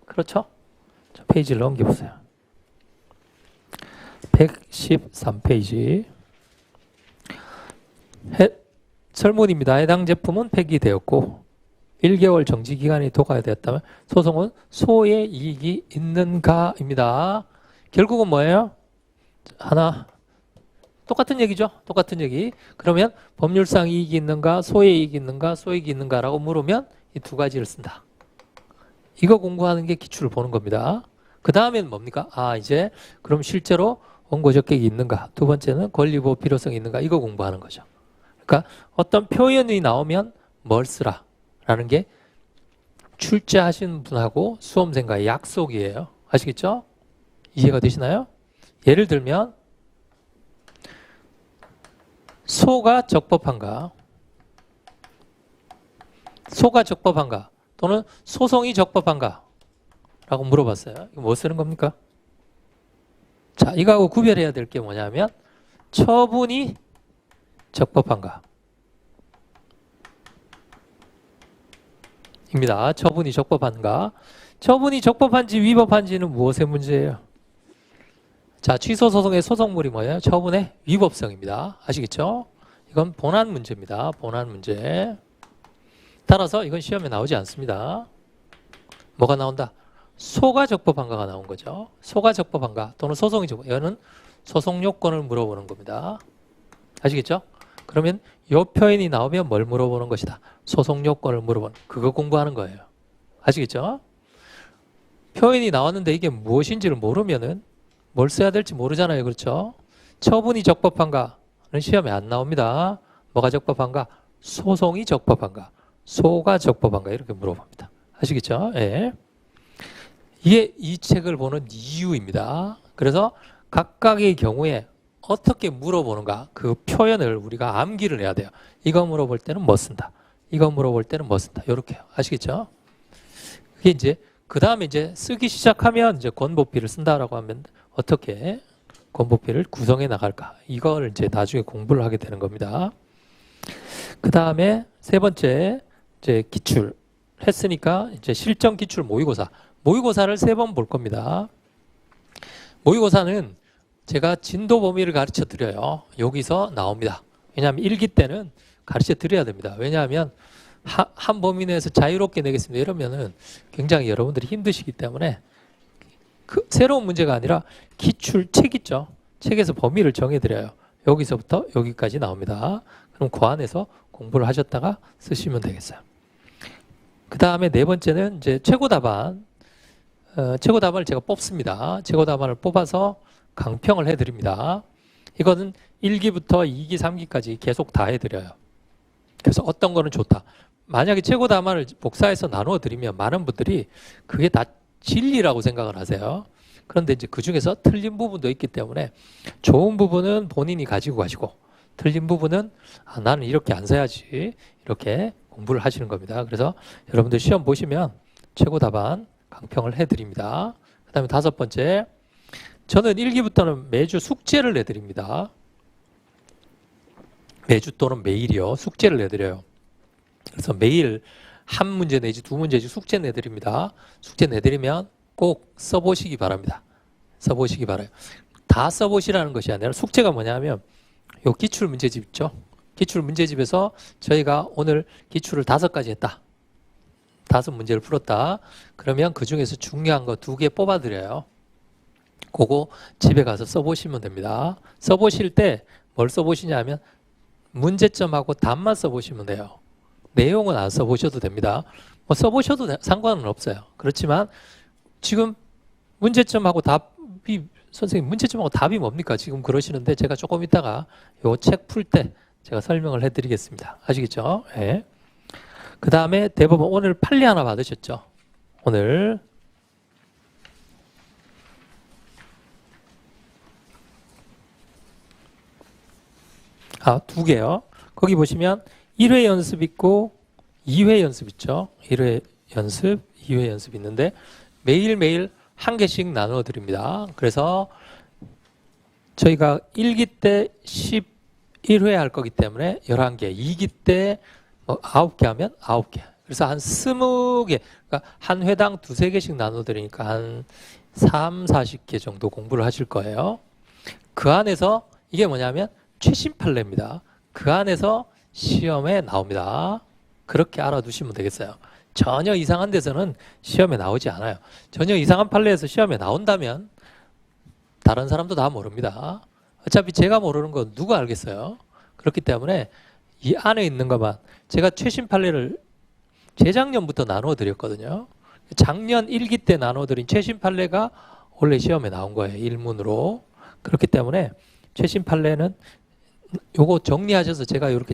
그렇죠? 자, 페이지를 넘겨보세요. 113페이지. 설문입니다. 해당 제품은 폐기되었고 1개월 정지 기간이 도과되었다면 소송은 소의 이익이 있는가입니다. 결국은 뭐예요? 하나, 똑같은 얘기죠. 똑같은 얘기. 그러면 법률상 이익이 있는가, 소의 이익이 있는가, 소익이 있는가라고 물으면 이 두 가지를 쓴다. 이거 공부하는 게 기출을 보는 겁니다. 그 다음에는 뭡니까? 아, 이제 그럼 실제로 원고 적격이 있는가, 두 번째는 권리보호 필요성이 있는가, 이거 공부하는 거죠. 그러니까 어떤 표현이 나오면 뭘 쓰라 라는 게 출제하신 분하고 수험생과의 약속이에요. 아시겠죠? 이해가 되시나요? 예를 들면 소가 적법한가? 소가 적법한가? 또는 소송이 적법한가? 라고 물어봤어요. 이거 뭐 쓰는 겁니까? 자, 이거하고 구별해야 될 게 뭐냐면 처분이 적법한가? 입니다. 처분이 적법한가? 처분이 적법한지 위법한지는 무엇의 문제예요? 자, 취소 소송의 소송물이 뭐예요? 처분의 위법성입니다. 아시겠죠? 이건 본안 문제입니다. 본안 문제. 따라서 이건 시험에 나오지 않습니다. 뭐가 나온다? 소가 적법한가가 나온 거죠. 소가 적법한가 또는 소송이 적법. 이거는 소송 요건을 물어보는 겁니다. 아시겠죠? 그러면 이 표현이 나오면 뭘 물어보는 것이다? 소송 요건을 물어보는, 그거 공부하는 거예요. 아시겠죠? 표현이 나왔는데 이게 무엇인지를 모르면은 뭘 써야 될지 모르잖아요. 그렇죠? 처분이 적법한가는 시험에 안 나옵니다. 뭐가 적법한가? 소송이 적법한가? 소가 적법한가? 이렇게 물어봅니다. 아시겠죠? 예. 이게 이 책을 보는 이유입니다. 그래서 각각의 경우에 어떻게 물어보는가 그 표현을 우리가 암기를 해야 돼요. 이거 물어볼 때는 뭐 쓴다. 이거 물어볼 때는 뭐 쓴다. 이렇게요. 아시겠죠? 그게 이제 그 다음에 이제 쓰기 시작하면 이제 권보필을 쓴다라고 하면 어떻게 권보필을 구성해 나갈까? 이걸 이제 나중에 공부를 하게 되는 겁니다. 그 다음에 세 번째 이제 기출 했으니까 이제 실전 기출 모의고사. 모의고사를 3번 볼 겁니다. 모의고사는 제가 진도 범위를 가르쳐 드려요. 여기서 나옵니다. 왜냐하면 1기 때는 가르쳐 드려야 됩니다. 왜냐하면 한 범위 내에서 자유롭게 내겠습니다. 이러면은 굉장히 여러분들이 힘드시기 때문에 그 새로운 문제가 아니라 기출책 있죠. 책에서 범위를 정해드려요. 여기서부터 여기까지 나옵니다. 그럼 그 안에서 공부를 하셨다가 쓰시면 되겠어요. 그 다음에 네 번째는 이제 최고 답안. 최고 답안을 제가 뽑습니다. 최고 답안을 뽑아서 강평을 해드립니다. 이거는 1기부터 2기, 3기까지 계속 다 해드려요. 그래서 어떤 거는 좋다. 만약에 최고 답안을 복사해서 나누어 드리면 많은 분들이 그게 다 진리라고 생각을 하세요. 그런데 이제 그 중에서 틀린 부분도 있기 때문에 좋은 부분은 본인이 가지고 가시고 틀린 부분은 나는 이렇게 안 써야지 이렇게 공부를 하시는 겁니다. 그래서 여러분들 시험 보시면 최고 답안 강평을 해드립니다. 그 다음에 5번째, 저는 1기부터는 매주 숙제를 내드립니다. 매주 또는 매일이요. 숙제를 내드려요. 그래서 매일 한 문제 내지 2문제씩 숙제 내드립니다. 숙제 내드리면 꼭 써보시기 바랍니다. 써보시기 바라요. 다 써보시라는 것이 아니라 숙제가 뭐냐면 요 기출 문제집 있죠. 기출 문제집에서 저희가 오늘 기출을 5가지 했다. 5문제를 풀었다. 그러면 그 중에서 중요한 거 2개 뽑아드려요. 그거 집에 가서 써보시면 됩니다. 써보실 때 뭘 써보시냐 하면 문제점하고 답만 써보시면 돼요. 내용은 안 써보셔도 됩니다. 뭐 써보셔도 상관은 없어요. 그렇지만 지금 문제점하고 답이 선생님 문제점하고 답이 뭡니까? 지금 그러시는데 제가 조금 이따가 요 책 풀 때 제가 설명을 해드리겠습니다. 아시겠죠? 네. 그 다음에 대법원 오늘 판례 하나 받으셨죠? 오늘 아, 2개요. 거기 보시면 1회 연습 있고 2회 연습 있죠. 1회 연습, 2회 연습 있는데 매일매일 1개씩 나누어 드립니다. 그래서 저희가 1기 때 11회 할 거기 때문에 11개, 2기 때 9개 하면 9개. 그래서 한 20개, 그러니까 한 회당 2-3개씩 나눠 드리니까 한 30-40개 정도 공부를 하실 거예요. 그 안에서 이게 뭐냐면 최신 판례입니다. 그 안에서 시험에 나옵니다. 그렇게 알아두시면 되겠어요. 전혀 이상한 데서는 시험에 나오지 않아요. 전혀 이상한 판례에서 시험에 나온다면 다른 사람도 다 모릅니다. 어차피 제가 모르는 건 누가 알겠어요. 그렇기 때문에 이 안에 있는 것만 제가 최신 판례를 재작년부터 나누어 드렸거든요. 작년 1기 때 나누어 드린 최신 판례가 원래 시험에 나온 거예요. 1문으로. 그렇기 때문에 최신 판례는 요거 정리하셔서 제가 이렇게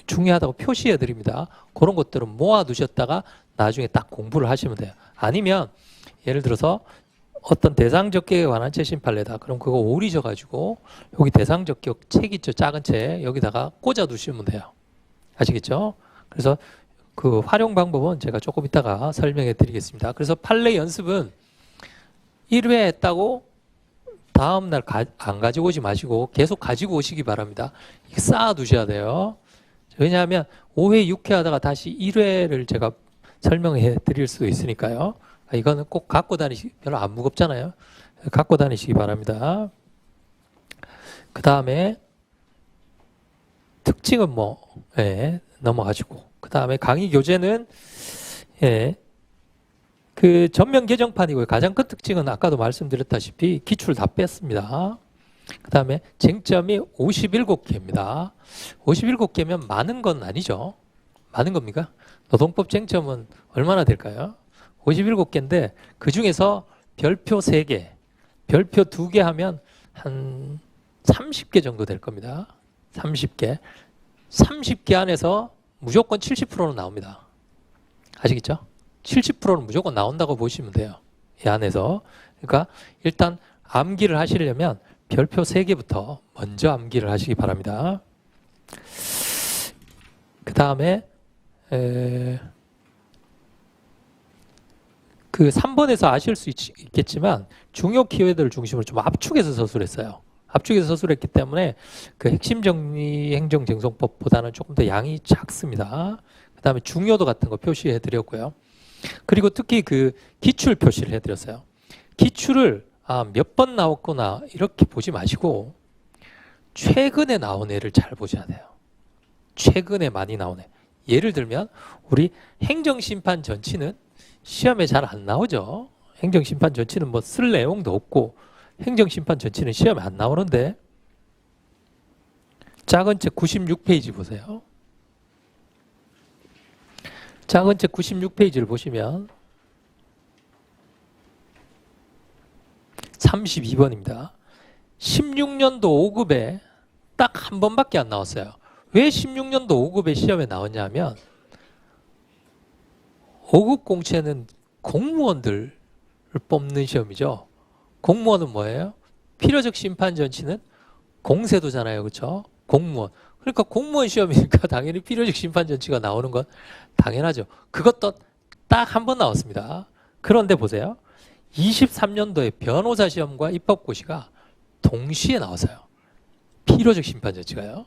중요하다고 표시해 드립니다. 그런 것들은 모아 두셨다가 나중에 딱 공부를 하시면 돼요. 아니면 예를 들어서 어떤 대상적격에 관한 최신 판례다. 그럼 그거 오리져가지고 여기 대상적격 책 있죠. 작은 책 여기다가 꽂아 두시면 돼요. 아시겠죠? 그래서 그 활용 방법은 제가 조금 이따가 설명해 드리겠습니다. 그래서 판례 연습은 1회 했다고 다음날 안 가지고 오지 마시고 계속 가지고 오시기 바랍니다. 이게 쌓아 두셔야 돼요. 왜냐하면 5회, 6회 하다가 다시 1회를 제가 설명해 드릴 수도 있으니까요. 이거는 꼭 갖고 다니시기, 별로 안 무겁잖아요. 갖고 다니시기 바랍니다. 그 다음에 특징은 뭐, 예, 넘어가지고. 그 다음에 강의 교재는, 예, 그 전면 개정판이고요. 가장 큰 특징은 아까도 말씀드렸다시피 기출 다 뺐습니다. 그 다음에 쟁점이 57개입니다. 57개면 많은 건 아니죠. 많은 겁니까? 노동법 쟁점은 얼마나 될까요? 57개인데 그 중에서 별표 3개, 별표 2개 하면 한 30개 정도 될 겁니다. 30개. 30개 안에서 무조건 70%는 나옵니다. 아시겠죠? 70%는 무조건 나온다고 보시면 돼요. 이 안에서. 그러니까 일단 암기를 하시려면 별표 3개부터 먼저 암기를 하시기 바랍니다. 그 다음에 그 3번에서 아실 수 있겠지만 중요 키워드를 중심으로 좀 압축해서 서술했어요. 압축해서 서술했기 때문에 그 핵심 정리 행정 쟁송법보다는 조금 더 양이 작습니다. 그 다음에 중요도 같은 거 표시해 드렸고요. 그리고 특히 그 기출 표시를 해 드렸어요. 기출을 몇 번 나왔구나 이렇게 보지 마시고 최근에 나온 애를 잘 보셔야 돼요. 최근에 많이 나온 애. 예를 들면 우리 행정심판 전치는 시험에 잘 안 나오죠. 행정심판 전치는 뭐 쓸 내용도 없고 행정심판 전치는 시험에 안 나오는데 작은 책 96페이지 보세요. 작은 책 96페이지를 보시면 32번입니다. 16년도 5급에 딱 한 번밖에 안 나왔어요. 왜 16년도 5급에 시험에 나왔냐면 5급 공채는 공무원들을 뽑는 시험이죠. 공무원은 뭐예요? 필요적 심판 전치는 공세도잖아요. 그렇죠? 공무원. 그러니까 공무원 시험이니까 당연히 필요적 심판 전치가 나오는 건 당연하죠. 그것도 딱 한 번 나왔습니다. 그런데 보세요. 23년도에 변호사 시험과 입법고시가 동시에 나왔어요. 필요적 심판 전치가요.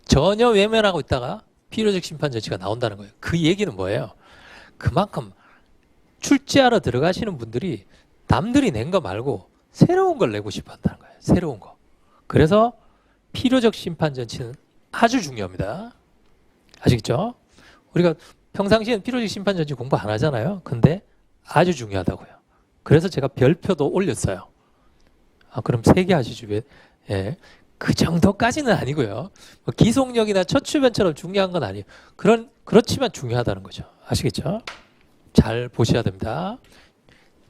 전혀 외면하고 있다가 필요적 심판 전치가 나온다는 거예요. 그 얘기는 뭐예요? 그만큼 출제하러 들어가시는 분들이 남들이 낸 거 말고 새로운 걸 내고 싶어 한다는 거예요. 새로운 거. 그래서 필요적 심판 전치는 아주 중요합니다. 아시겠죠? 우리가 평상시에는 필요적 심판 전치 공부 안 하잖아요. 근데 아주 중요하다고요. 그래서 제가 별표도 올렸어요. 그럼 3개 하시죠. 예. 그 정도까지는 아니고요. 뭐 기속력이나 첫 출변처럼 중요한 건 아니에요. 그렇지만 중요하다는 거죠. 아시겠죠? 잘 보셔야 됩니다.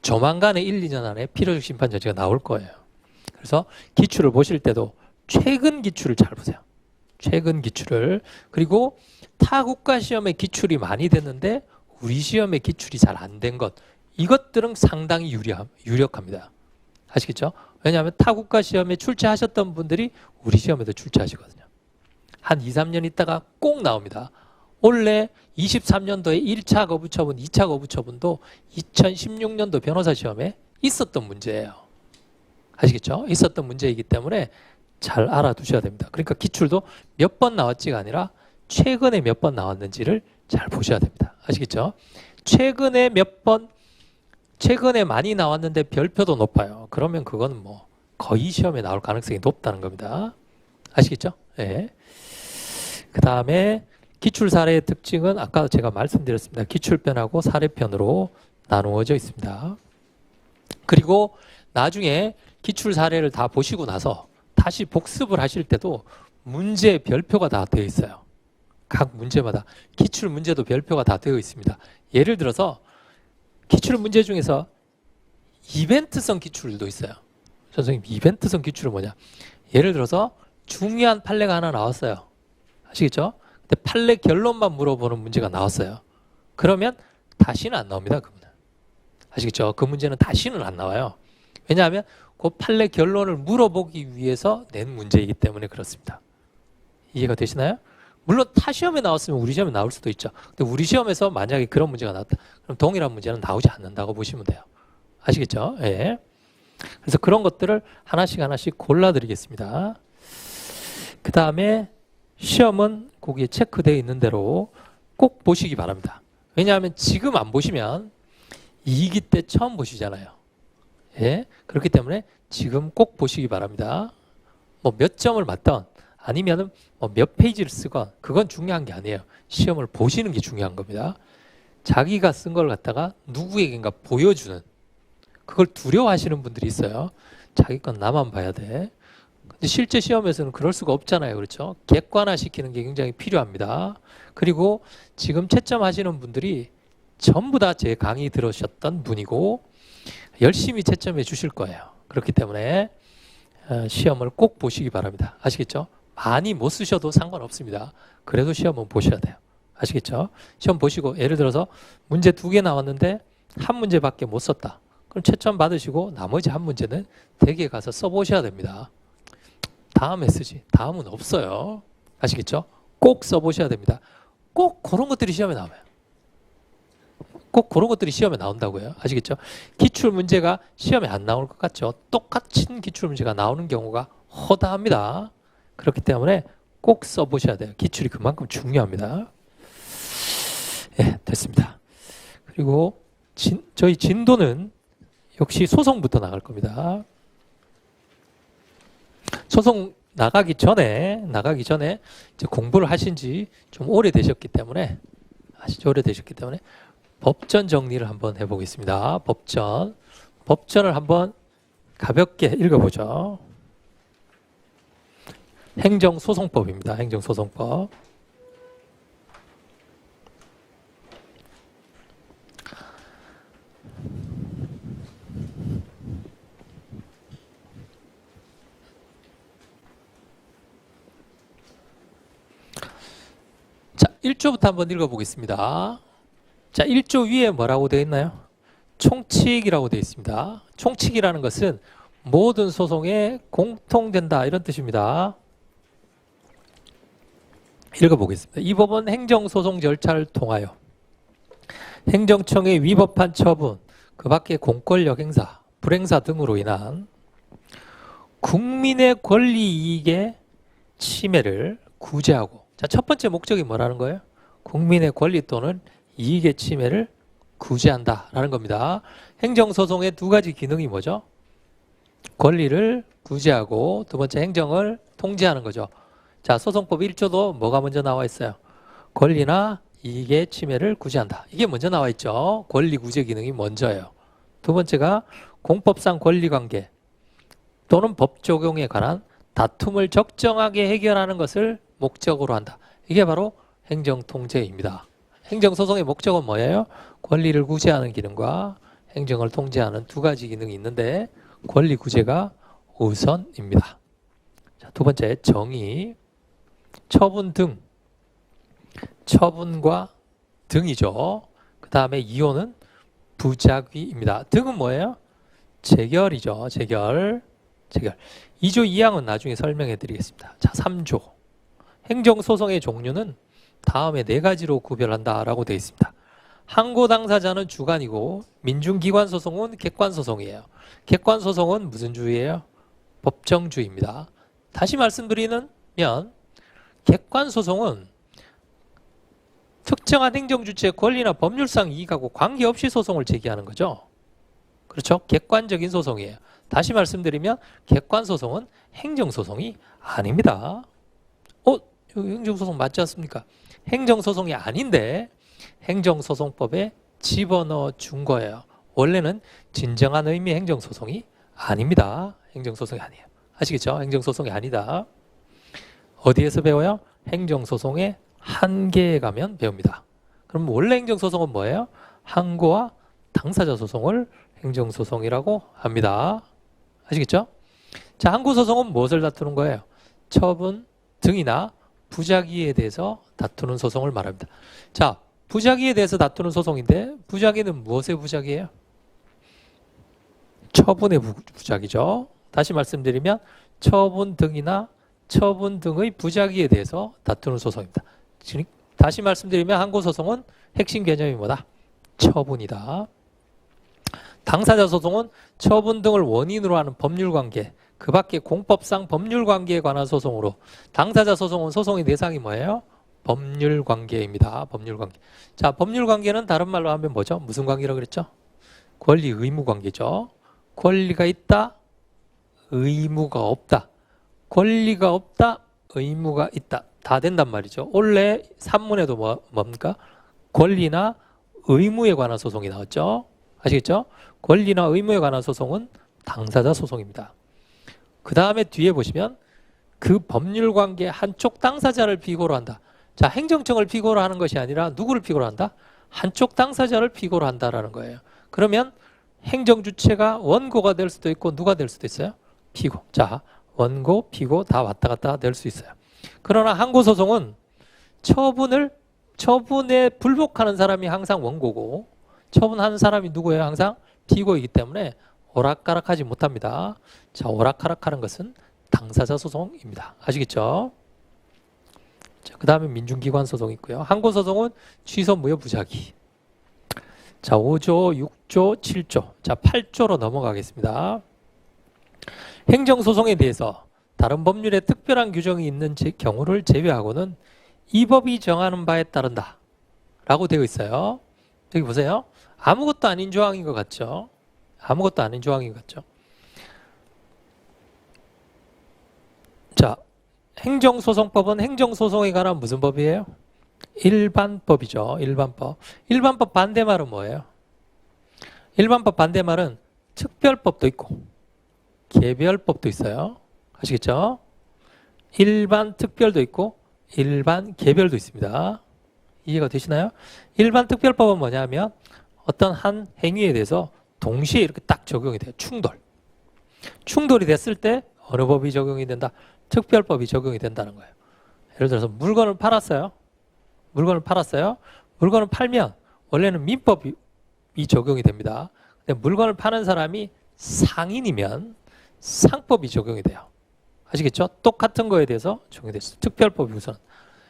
조만간에 1, 2년 안에 필요적 심판 전치가 나올 거예요. 그래서 기출을 보실 때도 최근 기출을 잘 보세요. 최근 기출을. 그리고 타 국가 시험에 기출이 많이 됐는데 우리 시험에 기출이 잘 안 된 것. 이것들은 상당히 유력합니다. 아시겠죠? 왜냐하면 타 국가 시험에 출제하셨던 분들이 우리 시험에도 출제하시거든요. 한 2, 3년 있다가 꼭 나옵니다. 원래 23년도에 1차 거부 처분, 2차 거부 처분도 2016년도 변호사 시험에 있었던 문제예요. 아시겠죠? 있었던 문제이기 때문에 잘 알아두셔야 됩니다. 그러니까 기출도 몇 번 나왔지가 아니라 최근에 몇 번 나왔는지를 잘 보셔야 됩니다. 아시겠죠? 최근에 몇 번, 최근에 많이 나왔는데 별표도 높아요. 그러면 그건 뭐 거의 시험에 나올 가능성이 높다는 겁니다. 아시겠죠? 네. 그 다음에 기출 사례의 특징은 아까 제가 말씀드렸습니다. 기출편하고 사례편으로 나누어져 있습니다. 그리고 나중에 기출 사례를 다 보시고 나서 다시 복습을 하실 때도 문제 별표가 다 되어 있어요. 각 문제마다 기출 문제도 별표가 다 되어 있습니다. 예를 들어서 기출 문제 중에서 이벤트성 기출도 있어요. 선생님, 이벤트성 기출은 뭐냐? 예를 들어서 중요한 판례가 하나 나왔어요. 아시겠죠? 근데 판례 결론만 물어보는 문제가 나왔어요. 그러면 다시는 안 나옵니다. 그분은. 아시겠죠? 그 문제는 다시는 안 나와요. 왜냐하면 그 판례 결론을 물어보기 위해서 낸 문제이기 때문에 그렇습니다. 이해가 되시나요? 물론 타 시험에 나왔으면 우리 시험에 나올 수도 있죠. 근데 우리 시험에서 만약에 그런 문제가 나왔다. 그럼 동일한 문제는 나오지 않는다고 보시면 돼요. 아시겠죠? 예. 그래서 그런 것들을 하나씩 하나씩 골라드리겠습니다. 그 다음에 시험은 거기에 체크되어 있는 대로 꼭 보시기 바랍니다. 왜냐하면 지금 안 보시면 2기 때 처음 보시잖아요. 예. 그렇기 때문에 지금 꼭 보시기 바랍니다. 뭐 몇 점을 맞던 아니면은 뭐 몇 페이지를 쓰건 그건 중요한 게 아니에요. 시험을 보시는 게 중요한 겁니다. 자기가 쓴 걸 갖다가 누구에겐가 보여주는, 그걸 두려워하시는 분들이 있어요. 자기 건 나만 봐야 돼. 근데 실제 시험에서는 그럴 수가 없잖아요. 그렇죠? 객관화 시키는 게 굉장히 필요합니다. 그리고 지금 채점하시는 분들이 전부 다 제 강의 들으셨던 분이고 열심히 채점해 주실 거예요. 그렇기 때문에 시험을 꼭 보시기 바랍니다. 아시겠죠? 많이 못 쓰셔도 상관없습니다. 그래도 시험은 보셔야 돼요. 아시겠죠? 시험 보시고 예를 들어서 문제 2개 나왔는데 한 문제밖에 못 썼다. 그럼 채점 받으시고 나머지 한 문제는 댁에 가서 써보셔야 됩니다. 다음에 쓰지. 다음은 없어요. 아시겠죠? 꼭 써보셔야 됩니다. 꼭 그런 것들이 시험에 나와요. 꼭 그런 것들이 시험에 나온다고요. 아시겠죠? 기출문제가 시험에 안 나올 것 같죠? 똑같은 기출문제가 나오는 경우가 허다합니다. 그렇기 때문에 꼭 써보셔야 돼요. 기출이 그만큼 중요합니다. 예, 됐습니다. 그리고 저희 진도는 역시 소송부터 나갈 겁니다. 소송 나가기 전에 이제 공부를 하신 지 좀 오래되셨기 때문에 법전 정리를 한번 해보겠습니다. 법전을 한번 가볍게 읽어보죠. 행정소송법입니다. 행정소송법. 자, 1조부터 한번 읽어보겠습니다. 자, 1조 위에 뭐라고 되어 있나요? 총칙이라고 되어 있습니다. 총칙이라는 것은 모든 소송에 공통된다 이런 뜻입니다. 읽어보겠습니다. 이 법은 행정소송 절차를 통하여 행정청의 위법한 처분, 그 밖에 공권력 행사, 불행사 등으로 인한 국민의 권리 이익의 침해를 구제하고, 자, 첫 번째 목적이 뭐라는 거예요? 국민의 권리 또는 이익의 침해를 구제한다라는 겁니다. 행정소송의 두 가지 기능이 뭐죠? 권리를 구제하고 두 번째 행정을 통제하는 거죠. 자, 소송법 1조도 뭐가 먼저 나와 있어요? 권리나 이익의 침해를 구제한다. 이게 먼저 나와 있죠. 권리 구제 기능이 먼저예요. 두 번째가 공법상 권리관계 또는 법 적용에 관한 다툼을 적정하게 해결하는 것을 목적으로 한다. 이게 바로 행정통제입니다. 행정소송의 목적은 뭐예요? 권리를 구제하는 기능과 행정을 통제하는 두 가지 기능이 있는데 권리 구제가 우선입니다. 자, 두 번째 정의, 처분 등, 처분과 등이죠. 그 다음에 이호는 부작위입니다. 등은 뭐예요? 재결이죠. 재결. 2조 2항은 나중에 설명해 드리겠습니다. 자, 3조. 행정소송의 종류는 다음에 4가지로 구별한다라고 되어 있습니다. 항고 당사자는 주관이고 민중기관 소송은 객관소송이에요. 객관소송은 무슨 주의예요? 법정주의입니다. 다시 말씀드리면 객관소송은 특정한 행정주체의 권리나 법률상 이익하고 관계없이 소송을 제기하는 거죠. 그렇죠? 객관적인 소송이에요. 다시 말씀드리면 객관소송은 행정소송이 아닙니다. 행정소송 맞지 않습니까? 행정소송이 아닌데 행정소송법에 집어넣어 준 거예요. 원래는 진정한 의미의 행정소송이 아닙니다. 행정소송이 아니에요. 아시겠죠? 행정소송이 아니다. 어디에서 배워요? 행정소송의 한계에 가면 배웁니다. 그럼 원래 행정소송은 뭐예요? 항고와 당사자 소송을 행정소송이라고 합니다. 아시겠죠? 자, 항고소송은 무엇을 다투는 거예요? 처분 등이나 부작위에 대해서 다투는 소송을 말합니다. 자, 부작위에 대해서 다투는 소송인데 부작위는 무엇의 부작위예요? 처분의 부작이죠. 다시 말씀드리면 처분 등이나 처분 등의 부작위에 대해서 다투는 소송입니다. 다시 말씀드리면 항고소송은 핵심 개념이 뭐다? 처분이다. 당사자 소송은 처분 등을 원인으로 하는 법률관계, 그 밖에 공법상 법률관계에 관한 소송으로, 당사자 소송은 소송의 대상이 뭐예요? 법률관계입니다. 법률관계. 자, 법률관계는 다른 말로 하면 뭐죠? 무슨 관계라고 그랬죠? 권리 의무 관계죠. 권리가 있다, 의무가 없다. 권리가 없다, 의무가 있다. 다 된단 말이죠. 원래 산문에도 뭡니까? 권리나 의무에 관한 소송이 나왔죠. 아시겠죠? 권리나 의무에 관한 소송은 당사자 소송입니다. 그 다음에 뒤에 보시면 그 법률관계 한쪽 당사자를 피고로 한다. 자, 행정청을 피고로 하는 것이 아니라 누구를 피고로 한다? 한쪽 당사자를 피고로 한다라는 거예요. 그러면 행정주체가 원고가 될 수도 있고 누가 될 수도 있어요? 피고. 자, 원고, 피고 다 왔다 갔다 될 수 있어요. 그러나 항고소송은 처분에 불복하는 사람이 항상 원고고 처분하는 사람이 누구예요? 항상 피고이기 때문에 오락가락하지 못합니다. 자, 오락가락하는 것은 당사자 소송입니다. 아시겠죠? 자, 그 다음에 민중기관 소송이 있고요. 항고소송은 취소 무효 부작위. 자, 5조, 6조, 7조. 자, 8조로 넘어가겠습니다. 행정소송에 대해서 다른 법률에 특별한 규정이 있는 경우를 제외하고는 이 법이 정하는 바에 따른다 라고 되어 있어요. 여기 보세요. 아무것도 아닌 조항인 것 같죠? 아무것도 아닌 조항인 것 같죠? 자, 행정소송법은 행정소송에 관한 무슨 법이에요? 일반법이죠. 일반법. 일반법 반대말은 뭐예요? 일반법 반대말은 특별법도 있고 개별법도 있어요. 아시겠죠? 일반 특별도 있고 일반 개별도 있습니다. 이해가 되시나요? 일반 특별법은 뭐냐면 어떤 한 행위에 대해서 동시에 이렇게 딱 적용이 돼요. 충돌이 됐을 때 어느 법이 적용이 된다? 특별법이 적용이 된다는 거예요. 예를 들어서 물건을 팔았어요. 물건을 팔면 원래는 민법이 적용이 됩니다. 근데 물건을 파는 사람이 상인이면 상법이 적용이 돼요. 아시겠죠? 똑같은 거에 대해서 적용이 됐어요. 특별법이 우선.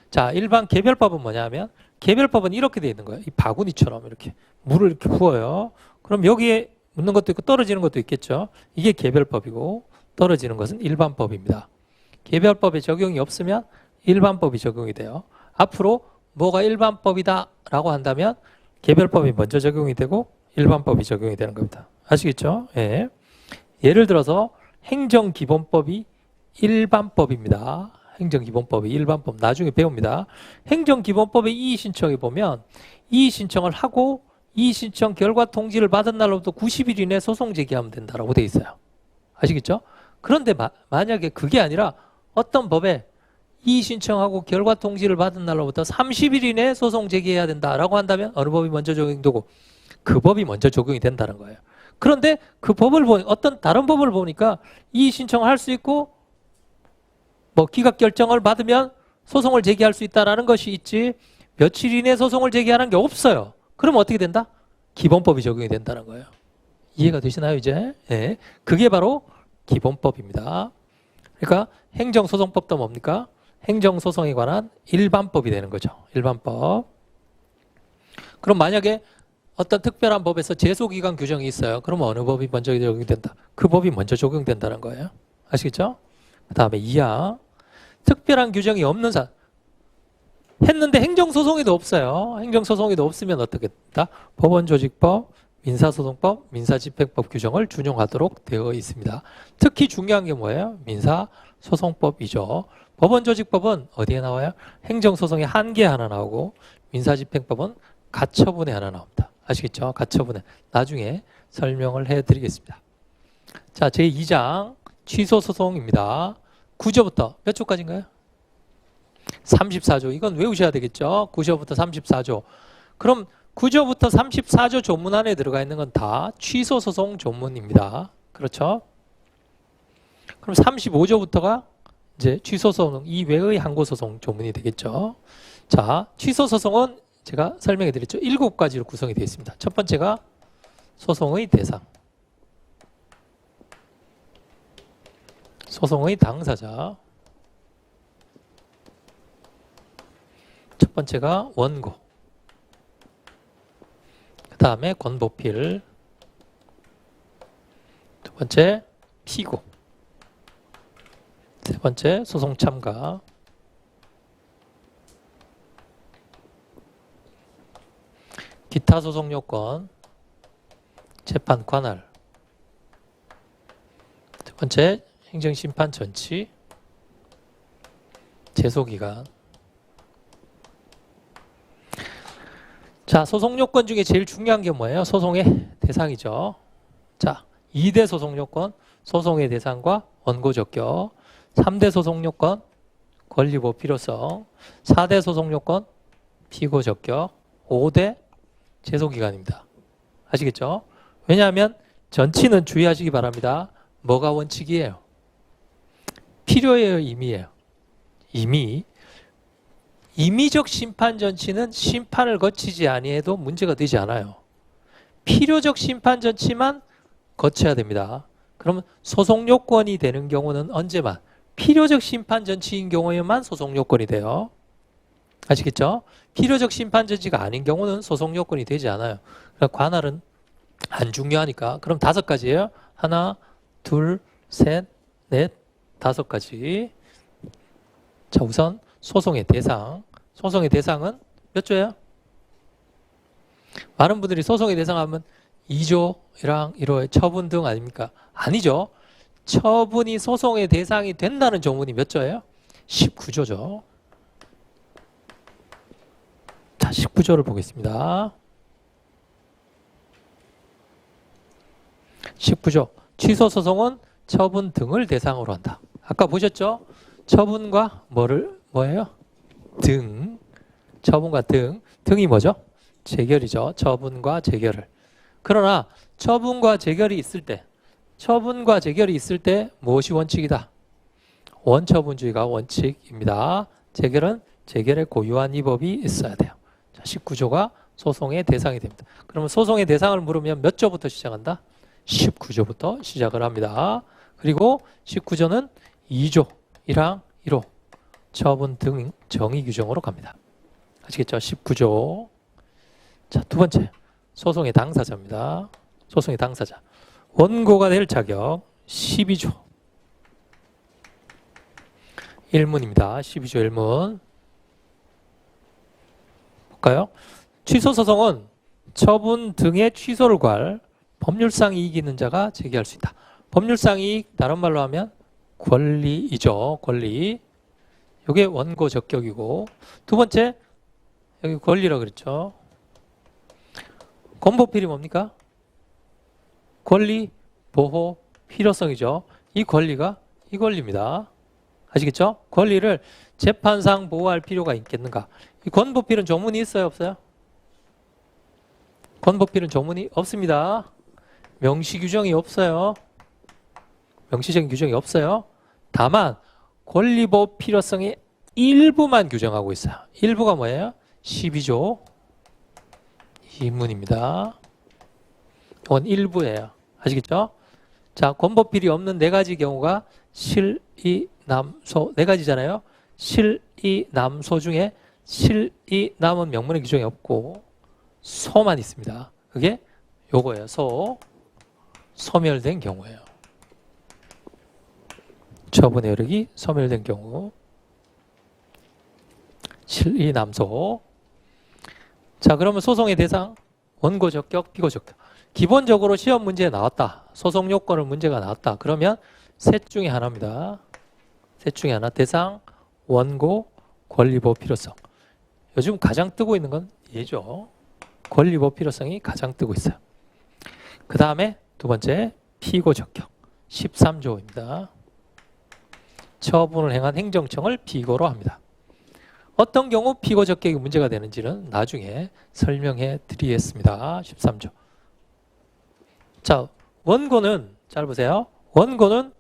자, 일반 개별법은 뭐냐면 개별법은 이렇게 되어 있는 거예요. 이 바구니처럼 이렇게 물을 이렇게 부어요. 그럼 여기에 묻는 것도 있고 떨어지는 것도 있겠죠. 이게 개별법이고 떨어지는 것은 일반법입니다. 개별법에 적용이 없으면 일반법이 적용이 돼요. 앞으로 뭐가 일반법이다 라고 한다면 개별법이 먼저 적용이 되고 일반법이 적용이 되는 겁니다. 아시겠죠? 예. 예를 들어서 행정기본법이 일반법입니다. 행정기본법이 일반법 나중에 배웁니다. 행정기본법의 이의신청에 보면 이의신청을 하고 이의신청 결과 통지를 받은 날로부터 90일 이내 소송 제기하면 된다라고 되어 있어요. 아시겠죠? 그런데 만약에 그게 아니라 어떤 법에 이의신청하고 결과 통지를 받은 날로부터 30일 이내 소송 제기해야 된다라고 한다면 어느 법이 먼저 적용되고 그 법이 먼저 적용이 된다는 거예요. 그런데 그 법을 어떤 다른 법을 보니까 이의신청을 할 수 있고 뭐 기각 결정을 받으면 소송을 제기할 수 있다라는 것이 있지 며칠 이내 소송을 제기하는 게 없어요. 그럼 어떻게 된다? 기본법이 적용이 된다는 거예요. 이해가 되시나요 이제? 네. 그게 바로 기본법입니다. 그러니까 행정소송법도 뭡니까? 행정소송에 관한 일반법이 되는 거죠. 일반법. 그럼 만약에 어떤 특별한 법에서 제소기간 규정이 있어요. 그러면 어느 법이 먼저 적용된다? 그 법이 먼저 적용된다는 거예요. 아시겠죠? 그 다음에 2항. 특별한 규정이 없는 사람. 했는데 행정소송에도 없어요. 행정소송에도 없으면 어떻게 된다? 법원조직법, 민사소송법, 민사집행법 규정을 준용하도록 되어 있습니다. 특히 중요한 게 뭐예요? 민사소송법이죠. 법원조직법은 어디에 나와요? 행정소송에 한 개 하나 나오고 민사집행법은 가처분에 하나 나옵니다. 아시겠죠? 가처분에. 나중에 설명을 해드리겠습니다. 자, 제2장 취소소송입니다. 9조부터 몇 조까지인가요? 34조. 이건 외우셔야 되겠죠? 9조부터 34조. 그럼 9조부터 34조 조문 안에 들어가 있는 건 다 취소소송 조문입니다. 그렇죠? 그럼 35조부터가 이제 취소소송 이외의 항고소송 조문이 되겠죠? 자, 취소소송은 제가 설명해 드렸죠? 7가지로 구성이 되어 있습니다. 첫 번째가 소송의 대상. 소송의 당사자. 첫 번째가 원고. 그 다음에 권보필. 두 번째 피고. 세 번째 소송 참가. 기타 소송 요건. 재판 관할. 두 번째 행정심판 전치. 제소기간. 자, 소송 요건 중에 제일 중요한 게 뭐예요? 소송의 대상이죠. 자, 2대 소송 요건, 소송의 대상과 원고 적격. 3대 소송 요건, 권리보호 필요성. 4대 소송 요건, 피고 적격. 5대 제소기간입니다. 아시겠죠? 왜냐하면 전치는 주의하시기 바랍니다. 뭐가 원칙이에요? 필요예요, 임의예요? 임의적 심판 전치는 심판을 거치지 아니해도 문제가 되지 않아요. 필요적 심판 전치만 거쳐야 됩니다. 그러면 소송 요건이 되는 경우는 언제만? 필요적 심판 전치인 경우에만 소송 요건이 돼요. 아시겠죠? 필요적 심판 전치가 아닌 경우는 소송 요건이 되지 않아요. 그러니까 관할은 안 중요하니까. 그럼 5가지예요. 하나, 둘, 셋, 넷, 5가지. 자, 우선 소송의 대상. 소송의 대상은 몇 조예요? 많은 분들이 소송의 대상 하면 2조랑 1호의 처분 등 아닙니까? 아니죠. 처분이 소송의 대상이 된다는 조문이 몇 조예요? 19조죠. 자, 19조를 보겠습니다. 19조. 취소소송은 처분 등을 대상으로 한다. 아까 보셨죠? 처분과 뭐예요? 등. 처분과 등. 등이 뭐죠? 재결이죠. 처분과 재결을. 그러나 처분과 재결이 있을 때 무엇이 원칙이다? 원처분주의가 원칙입니다. 재결은 재결의 고유한 위법이 있어야 돼요. 자, 19조가 소송의 대상이 됩니다. 그러면 소송의 대상을 물으면 몇 조부터 시작한다? 19조부터 시작을 합니다. 그리고 19조는 2조, 1항, 1호, 처분 등 정의 규정으로 갑니다. 아시겠죠? 19조. 자, 두 번째, 소송의 당사자입니다. 소송의 당사자. 원고가 될 자격, 12조. 1문입니다. 12조 1문. 볼까요? 취소소송은 처분 등의 취소를 구할 법률상 이익이 있는 자가 제기할 수 있다. 법률상 이익, 다른 말로 하면 권리이죠. 권리. 이게 원고 적격이고, 두 번째, 여기 권리라고 그랬죠. 권보필이 뭡니까? 권리, 보호, 필요성이죠. 이 권리가 이 권리입니다. 아시겠죠? 권리를 재판상 보호할 필요가 있겠는가? 이 권보필은 조문이 있어요, 없어요? 권보필은 조문이 없습니다. 명시 규정이 없어요. 명시적인 규정이 없어요. 다만 권리보호 필요성의 일부만 규정하고 있어요. 일부가 뭐예요? 12조 2문입니다. 이건 일부예요. 아시겠죠? 자, 권보필이 없는 4가지 경우가 실, 이, 남, 소 4가지잖아요. 실, 이, 남, 소 중에 실, 이, 남은 명문의 규정이 없고 소만 있습니다. 그게 요거예요. 소멸된 경우예요. 처분의 여력이 소멸된 경우. 실, 이, 남, 소. 자, 그러면 소송의 대상, 원고 적격, 피고 적격. 기본적으로 시험 문제에 나왔다. 소송 요건을 문제가 나왔다. 그러면 셋 중에 하나입니다. 셋 중에 하나. 대상, 원고, 권리보호 필요성. 요즘 가장 뜨고 있는 건 얘죠. 권리보호 필요성이 가장 뜨고 있어요. 그 다음에 두 번째, 피고 적격. 13조입니다. 처분을 행한 행정청을 피고로 합니다. 어떤 경우 피고 적격이 문제가 되는지는 나중에 설명해 드리겠습니다. 13조. 자, 원고는 잘 보세요. 원고는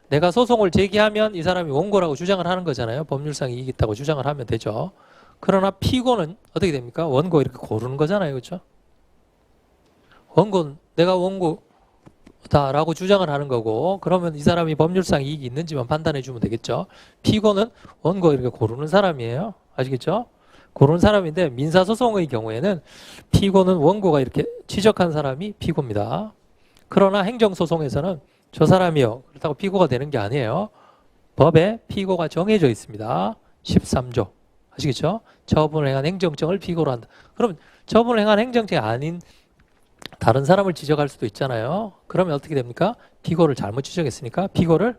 내가 소송을 제기하면 이 사람이 원고라고 주장을 하는 거잖아요. 법률상 이익이 있다고 주장을 하면 되죠. 그러나 피고는 어떻게 됩니까? 원고 이렇게 고르는 거잖아요. 그렇죠? 원고는 내가 원고 다라고 주장을 하는 거고, 그러면 이 사람이 법률상 이익이 있는지만 판단해 주면 되겠죠. 피고는 원고 이렇게 고르는 사람이에요. 아시겠죠? 고르는 사람인데 민사소송의 경우에는 피고는 원고가 이렇게 지적한 사람이 피고입니다. 그러나 행정소송에서는 저 사람이요, 그렇다고 피고가 되는 게 아니에요. 법에 피고가 정해져 있습니다. 13조. 아시겠죠? 처분을 행한 행정청을 피고로 한다. 그럼 처분을 행한 행정청이 아닌 다른 사람을 지적할 수도 있잖아요. 그러면 어떻게 됩니까? 피고를 잘못 지적했으니까 피고를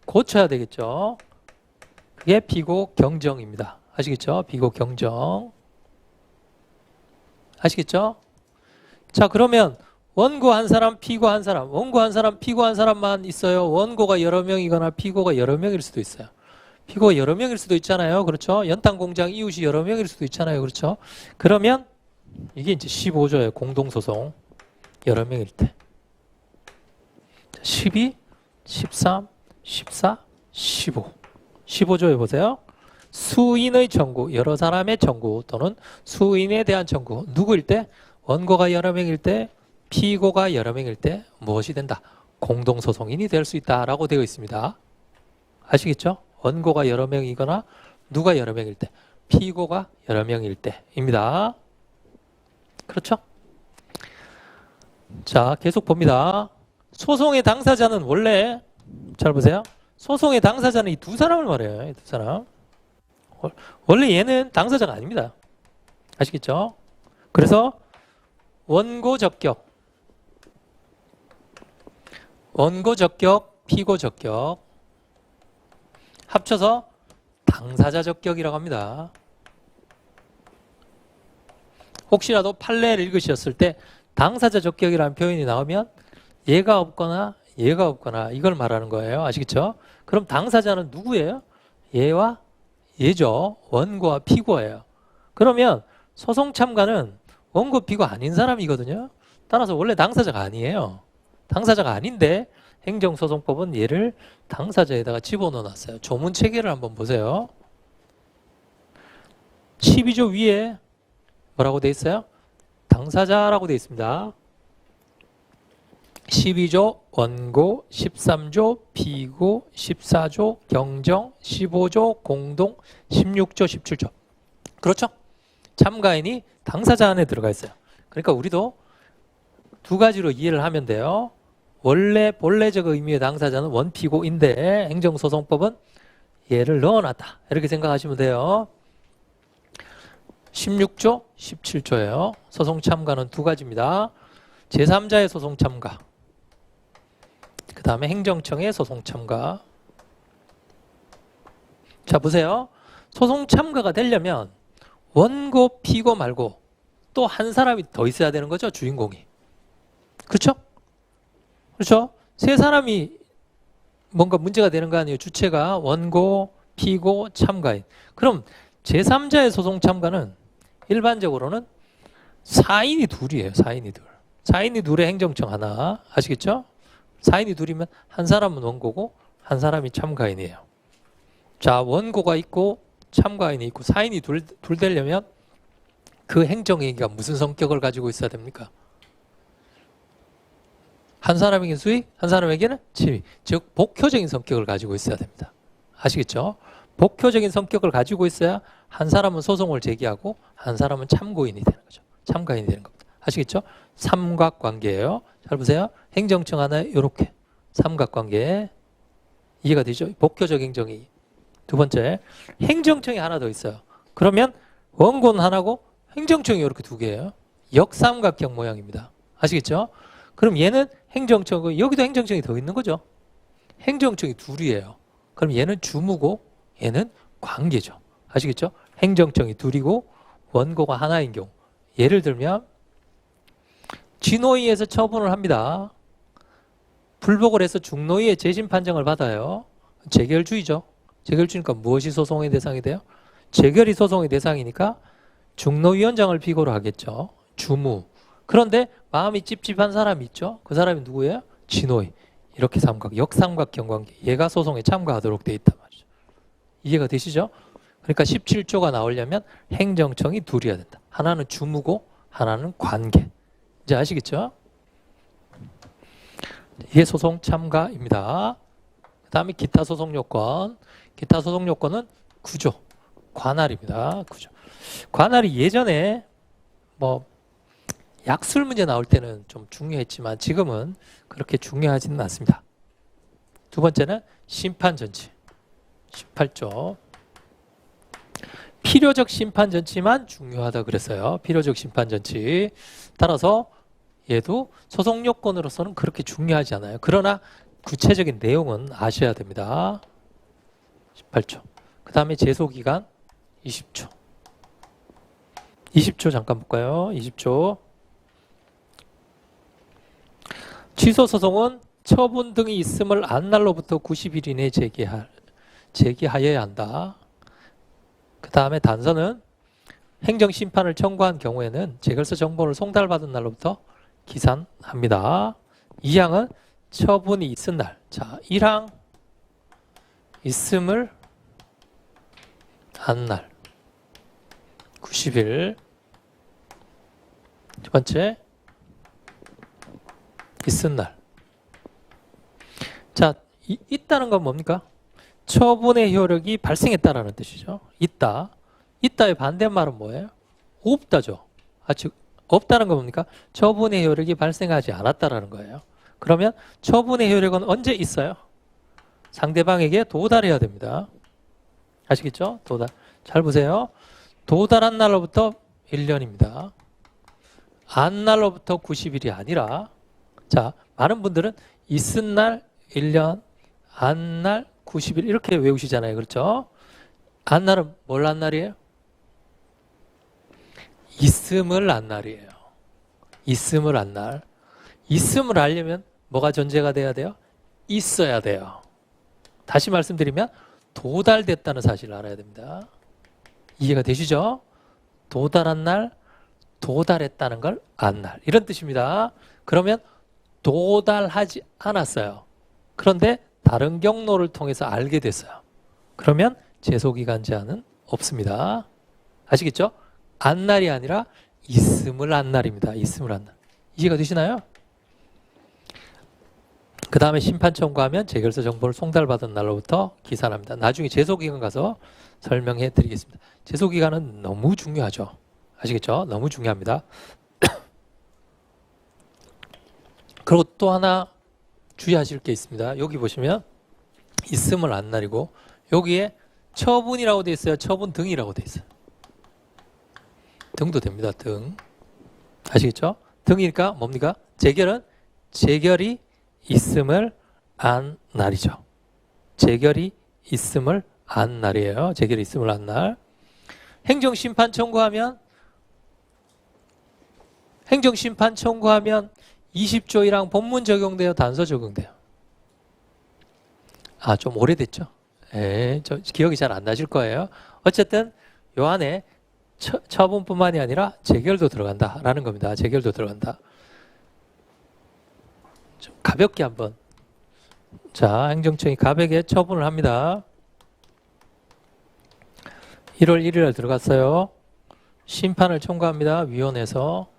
고쳐야 되겠죠. 그게 피고 경정입니다. 아시겠죠? 피고 경정. 아시겠죠? 자, 그러면 원고 한 사람, 피고 한 사람, 원고 한 사람, 피고 한 사람만 있어요. 원고가 여러 명이거나 피고가 여러 명일 수도 있어요. 피고가 여러 명일 수도 있잖아요. 그렇죠? 연탄공장 이웃이 여러 명일 수도 있잖아요. 그렇죠? 그러면 이게 이제 15조예요. 공동소송. 여러 명일 때. 12, 13, 14, 15. 15조에 보세요. 수인의 청구, 여러 사람의 청구 또는 수인에 대한 청구. 누구일 때? 원고가 여러 명일 때, 피고가 여러 명일 때 무엇이 된다? 공동소송인이 될 수 있다라고 되어 있습니다. 아시겠죠? 원고가 여러 명이거나 누가 여러 명일 때, 피고가 여러 명일 때입니다. 그렇죠? 자, 계속 봅니다. 소송의 당사자는 원래, 잘 보세요. 소송의 당사자는 이 두 사람을 말해요. 이 두 사람. 원래 얘는 당사자가 아닙니다. 아시겠죠? 그래서 원고 적격, 피고 적격 합쳐서 당사자 적격이라고 합니다. 혹시라도 판례를 읽으셨을 때 당사자 적격이라는 표현이 나오면 얘가 없거나 이걸 말하는 거예요. 아시겠죠? 그럼 당사자는 누구예요? 얘와 얘죠. 원고와 피고예요. 그러면 소송 참가는 원고 피고 아닌 사람이거든요. 따라서 원래 당사자가 아니에요. 당사자가 아닌데 행정소송법은 얘를 당사자에다가 집어넣어 놨어요. 조문 체계를 한번 보세요. 12조 위에 뭐라고 돼 있어요? 당사자라고 돼 있습니다. 12조 원고, 13조 피고, 14조 경정, 15조 공동, 16조, 17조. 그렇죠? 참가인이 당사자 안에 들어가 있어요. 그러니까 우리도 두 가지로 이해를 하면 돼요. 원래 본래적 의미의 당사자는 원피고인데 행정소송법은 얘를 넣어놨다. 이렇게 생각하시면 돼요. 16조, 17조예요. 소송 참가는 두 가지입니다. 제3자의 소송 참가, 그 다음에 행정청의 소송 참가. 자, 보세요. 소송 참가가 되려면 원고, 피고 말고 또 한 사람이 더 있어야 되는 거죠. 주인공이. 그렇죠? 그렇죠? 세 사람이 뭔가 문제가 되는 거 아니에요. 주체가 원고, 피고, 참가인. 그럼 제3자의 소송 참가는 일반적으로는 사인이 둘이에요. 사인이 둘. 사인이 둘의 행정청 하나. 아시겠죠? 사인이 둘이면 한 사람은 원고고 한 사람이 참가인이에요. 자, 원고가 있고 참가인이 있고 사인이 둘 되려면 그 행정행위가 무슨 성격을 가지고 있어야 됩니까? 한 사람에게는 수익, 한 사람에게는 취미. 즉 복효적인 성격을 가지고 있어야 됩니다. 아시겠죠? 복효적인 성격을 가지고 있어야 한 사람은 소송을 제기하고 한 사람은 참고인이 되는 거죠. 참가인이 되는 겁니다. 아시겠죠? 삼각관계예요. 잘 보세요. 행정청 하나에 이렇게 삼각관계. 이해가 되죠? 복효적 행정이. 두 번째, 행정청이 하나 더 있어요. 그러면 원고는 하나고 행정청이 이렇게 두 개예요. 역삼각형 모양입니다. 아시겠죠? 그럼 얘는 행정청, 여기도 행정청이 더 있는 거죠. 행정청이 둘이에요. 그럼 얘는 주무고 얘는 관계죠. 아시겠죠? 행정청이 둘이고 원고가 하나인 경우. 예를 들면 진호위에서 처분을 합니다. 불복을 해서 중노위의 재심 판정을 받아요. 재결주의죠. 재결주니까 무엇이 소송의 대상이 돼요? 재결이 소송의 대상이니까 중노위원장을 피고로 하겠죠. 주무. 그런데 마음이 찝찝한 사람이 있죠. 그 사람이 누구예요? 진호위. 이렇게 역삼각형 관계. 얘가 소송에 참가하도록 돼 있단 말이죠. 이해가 되시죠? 그러니까 17조가 나오려면 행정청이 둘이어야 된다. 하나는 주무고 하나는 관계. 이제 아시겠죠? 이게 소송 참가입니다. 그 다음에 기타 소송 요건. 기타 소송 요건은 구조, 관할입니다. 구조. 관할이 예전에 뭐 약술 문제 나올 때는 좀 중요했지만 지금은 그렇게 중요하지는 않습니다. 두 번째는 심판 전치. 18조. 필요적 심판 전치만 중요하다 그랬어요. 필요적 심판 전치. 따라서 얘도 소송 요건으로서는 그렇게 중요하지 않아요. 그러나 구체적인 내용은 아셔야 됩니다. 18조. 그 다음에 제소기간 20초. 20초 잠깐 볼까요? 20초. 취소 소송은 처분 등이 있음을 안 날로부터 90일 이내에 제기하여야 한다. 그 다음에 단서는 행정심판을 청구한 경우에는 재결서 정보를 송달받은 날로부터 기산합니다. 2항은 처분이 있은 날. 자, 1항 있음을 안 날. 90일. 두 번째 있은 날. 자, 있다는 건 뭡니까? 처분의 효력이 발생했다라는 뜻이죠. 있다. 있다의 반대말은 뭐예요? 없다죠. 즉 없다는 건 뭡니까? 처분의 효력이 발생하지 않았다라는 거예요. 그러면 처분의 효력은 언제 있어요? 상대방에게 도달해야 됩니다. 아시겠죠? 도달. 잘 보세요. 도달한 날로부터 1년입니다. 안 날로부터 90일이 아니라, 자, 많은 분들은 있은 날 1년, 안 날 90일 이렇게 외우시잖아요. 그렇죠? 안 날은 뭘 안 날이에요? 있음을 안 날이에요. 있음을 안 날. 있음을 알려면 뭐가 전제가 돼야 돼요? 있어야 돼요. 다시 말씀드리면 도달됐다는 사실을 알아야 됩니다. 이해가 되시죠? 도달한 날, 도달했다는 걸 안 날. 이런 뜻입니다. 그러면 도달하지 않았어요. 그런데 다른 경로를 통해서 알게 됐어요. 그러면 제소기간 제한은 없습니다. 아시겠죠? 안 날이 아니라 있음을 안 날입니다. 있음을 안 날. 이해가 되시나요? 그 다음에 심판 청구하면 재결서 정보를 송달받은 날로부터 기산합니다. 나중에 제소기간 가서 설명해 드리겠습니다. 제소기간은 너무 중요하죠. 아시겠죠? 너무 중요합니다. 그리고 또 하나 주의하실 게 있습니다. 여기 보시면 있음을 안 날이고 여기에 처분이라고 되어 있어요. 처분 등이라고 되어 있어요. 등도 됩니다. 등. 아시겠죠? 등이니까 뭡니까? 재결은 재결이 있음을 안 날이죠. 재결이 있음을 안 날이에요. 재결이 있음을 안 날. 행정심판 청구하면 20조 1항 본문 적용돼요? 단서 적용돼요? 아, 좀 오래됐죠? 예, 저 기억이 잘 안 나실 거예요. 어쨌든 요 안에 처분뿐만이 아니라 재결도 들어간다라는 겁니다. 재결도 들어간다. 좀 가볍게 한번. 자, 행정청이 가볍게 처분을 합니다. 1월 1일에 들어갔어요. 심판을 청구합니다. 위원회에서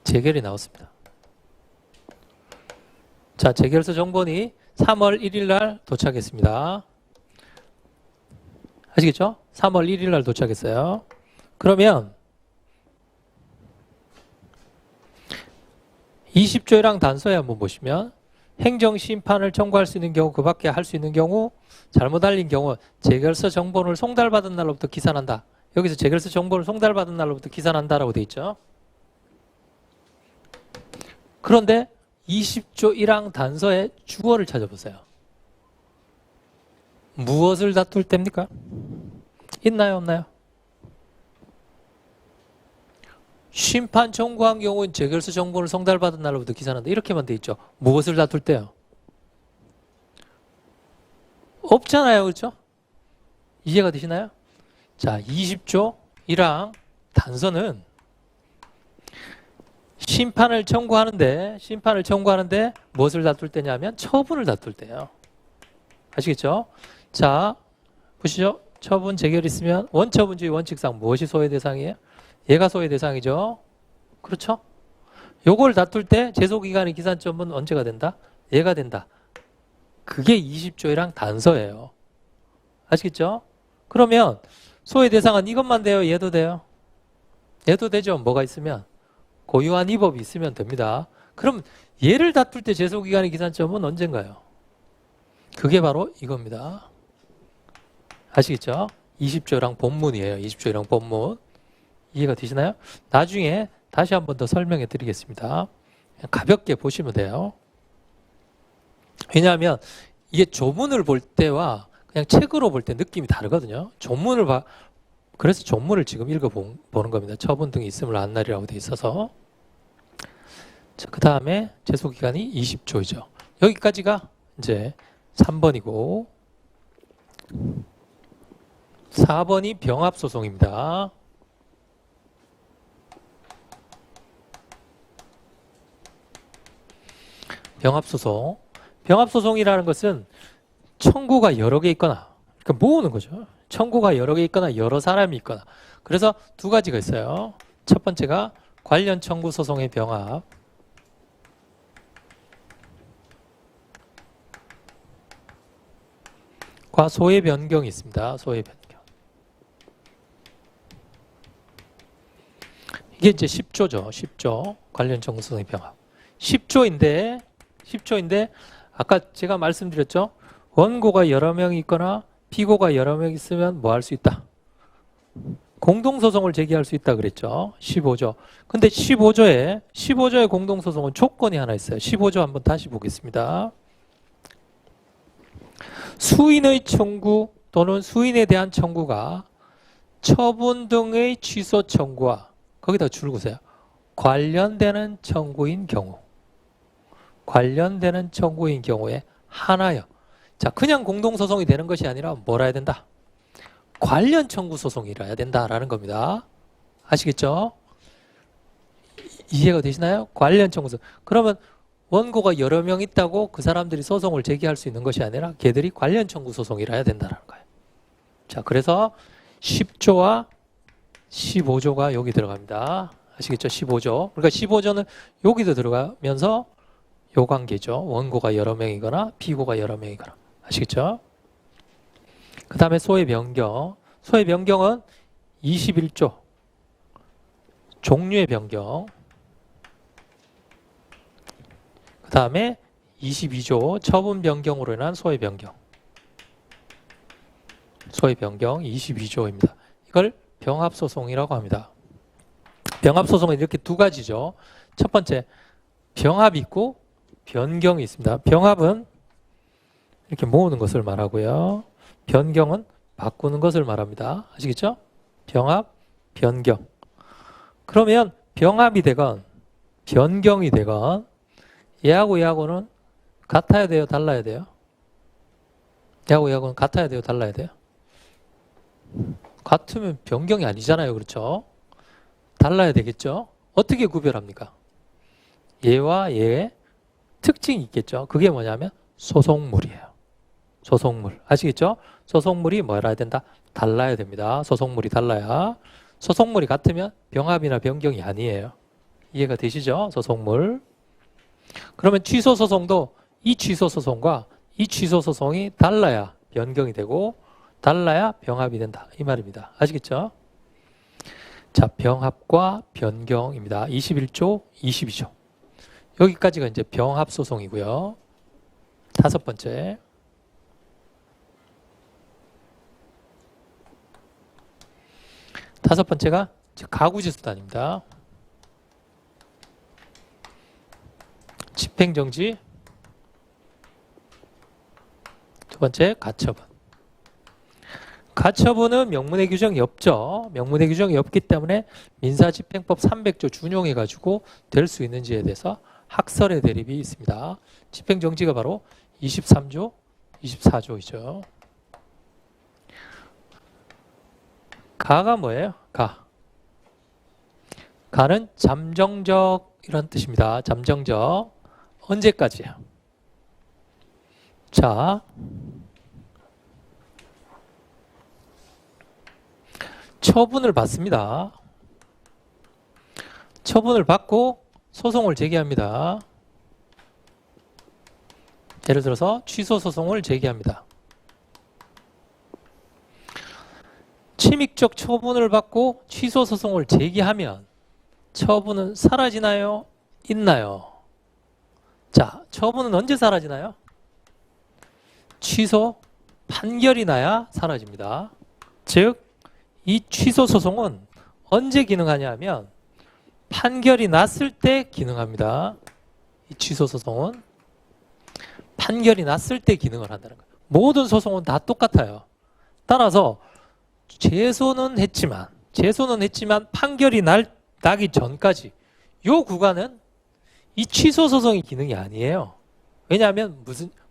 재결이 나왔습니다. 자, 재결서 정본이 3월 1일 날 도착했습니다. 아시겠죠? 3월 1일 날 도착했어요. 그러면 20조 1항 단서에 한번 보시면 행정심판을 청구할 수 있는 경우, 그 밖에 할 수 있는 경우, 잘못 알린 경우 재결서 정본을 송달받은 날로부터 기산한다. 여기서 재결서 정본을 송달받은 날로부터 기산한다라고 되어 있죠. 그런데 20조 1항 단서의 주어를 찾아보세요. 무엇을 다툴 때입니까? 있나요? 없나요? 심판 청구한 경우는 재결서 정보를 송달받은 날로부터 기산한다. 이렇게만 돼 있죠. 무엇을 다툴 때요? 없잖아요. 그렇죠? 이해가 되시나요? 자, 20조 1항 단서는 심판을 청구하는데 무엇을 다툴 때냐면 처분을 다툴 때예요. 아시겠죠? 자, 보시죠. 처분 재결이 있으면 원처분주의 원칙상 무엇이 소외 대상이에요? 얘가 소외 대상이죠. 그렇죠? 요걸 다툴 때 제소기간의 기산점은 언제가 된다? 얘가 된다. 그게 20조이랑 단서예요. 아시겠죠? 그러면 소의 대상은 이것만 돼요? 얘도 돼요? 얘도 되죠. 뭐가 있으면. 고유한 이법이 있으면 됩니다. 그럼 얘를 다툴 때 제소기간의 기산점은 언젠가요? 그게 바로 이겁니다. 아시겠죠? 20조랑 본문이에요. 20조랑 본문. 이해가 되시나요? 나중에 다시 한 번 더 설명해 드리겠습니다. 가볍게 보시면 돼요. 왜냐하면 이게 조문을 볼 때와 그냥 책으로 볼 때 느낌이 다르거든요. 그래서 조문을 지금 읽어보는 겁니다. 처분 등이 있음을 안 날이라고 돼 있어서. 자, 그 다음에 제소기간이 20조이죠. 여기까지가 이제 3번이고 4번이 병합소송입니다. 병합소송. 병합소송이라는 것은 청구가 여러 개 있거나, 그러니까 모으는 거죠. 청구가 여러 개 있거나 여러 사람이 있거나. 그래서 두 가지가 있어요. 첫 번째가 관련 청구 소송의 병합. 과 소의 변경이 있습니다. 소의 변경. 이게 이제 10조죠. 10조. 관련 청구 소송의 병합. 10조인데 아까 제가 말씀드렸죠. 원고가 여러 명 있거나 피고가 여러 명 있으면 뭐 할 수 있다? 공동소송을 제기할 수 있다 그랬죠. 15조. 근데 15조의 공동소송은 조건이 하나 있어요. 15조 한번 다시 보겠습니다. 수인의 청구 또는 수인에 대한 청구가 처분 등의 취소 청구와 거기다 줄거세요. 관련되는 청구인 경우에 하나여. 자, 그냥 공동소송이 되는 것이 아니라 뭐라 해야 된다? 관련 청구 소송이라 해야 된다라는 겁니다. 아시겠죠? 이해가 되시나요? 관련 청구 소송. 그러면 원고가 여러 명 있다고 그 사람들이 소송을 제기할 수 있는 것이 아니라 걔들이 관련 청구 소송이라 해야 된다는 거예요. 자, 그래서 10조와 15조가 여기 들어갑니다. 아시겠죠? 15조. 그러니까 15조는 여기도 들어가면서 요 관계죠. 원고가 여러 명이거나 피고가 여러 명이거나. 아시겠죠? 그 다음에 소의 변경. 소의 변경은 21조. 종류의 변경. 그 다음에 22조. 처분 변경으로 인한 소의 변경. 소의 변경 22조입니다. 이걸 병합소송이라고 합니다. 병합소송은 이렇게 두 가지죠. 첫 번째, 병합이 있고 변경이 있습니다. 병합은 이렇게 모으는 것을 말하고요. 변경은 바꾸는 것을 말합니다. 아시겠죠? 병합, 변경. 그러면 병합이 되건 변경이 되건 얘하고는 같아야 돼요? 달라야 돼요? 얘하고는 같아야 돼요? 달라야 돼요? 같으면 변경이 아니잖아요. 그렇죠? 달라야 되겠죠? 어떻게 구별합니까? 얘와 얘의 특징이 있겠죠. 그게 뭐냐면 소송물이에요. 소송물. 아시겠죠? 소송물이 뭐라 해야 된다? 달라야 됩니다. 소송물이 달라야. 소송물이 같으면 병합이나 변경이 아니에요. 이해가 되시죠? 소송물. 그러면 취소소송도 이 취소소송과 이 취소소송이 달라야 변경이 되고 달라야 병합이 된다. 이 말입니다. 아시겠죠? 자, 병합과 변경입니다. 21조, 22조. 여기까지가 이제 병합소송이고요. 다섯 번째. 다섯 번째가 가구지수단입니다. 집행정지. 두 번째, 가처분. 가처분은 명문의 규정이 없죠. 명문의 규정이 없기 때문에 민사집행법 300조 준용해가지고 될 수 있는지에 대해서 학설의 대립이 있습니다. 집행정지가 바로 23조, 24조이죠. 가가 뭐예요? 가는 잠정적 이런 뜻입니다. 잠정적. 언제까지요? 자, 처분을 받습니다. 처분을 받고 소송을 제기합니다. 예를 들어서 취소 소송을 제기합니다. 침익적 처분을 받고 취소 소송을 제기하면 처분은 사라지나요? 있나요? 자, 처분은 언제 사라지나요? 취소 판결이 나야 사라집니다. 즉, 이 취소 소송은 언제 기능하냐 하면 판결이 났을 때 기능합니다. 이 취소 소송은 판결이 났을 때 기능을 한다는 거예요. 모든 소송은 다 똑같아요. 따라서 제소는 했지만 판결이 나기 전까지 요 구간은 이 취소 소송의 기능이 아니에요. 왜냐하면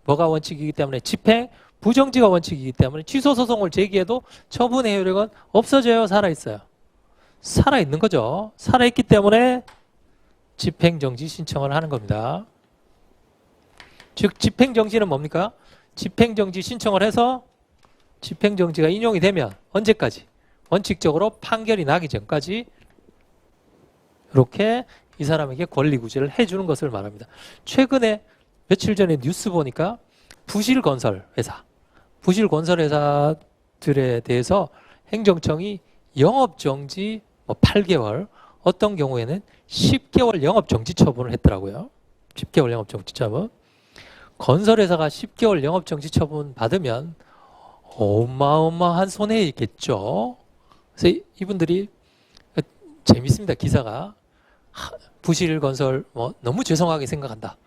뭐가 원칙이기 때문에 집행 부정지가 원칙이기 때문에 취소 소송을 제기해도 처분의 효력은 없어져요, 살아있어요? 살아있는 거죠. 살아있기 때문에 집행정지 신청을 하는 겁니다. 즉 집행정지는 뭡니까? 집행정지 신청을 해서 집행정지가 인용이 되면 언제까지? 원칙적으로 판결이 나기 전까지 이렇게 이 사람에게 권리구제를 해주는 것을 말합니다. 최근에 며칠 전에 뉴스 보니까 부실건설회사들에 대해서 행정청이 영업정지 8개월, 어떤 경우에는 10개월 영업정지 처분을 했더라고요. 10개월 영업정지 처분. 건설회사가 10개월 영업정지 처분 받으면 어마어마한 손해이겠죠. 그래서 이분들이 재밌습니다. 기사가 부실건설 너무 죄송하게 생각한다.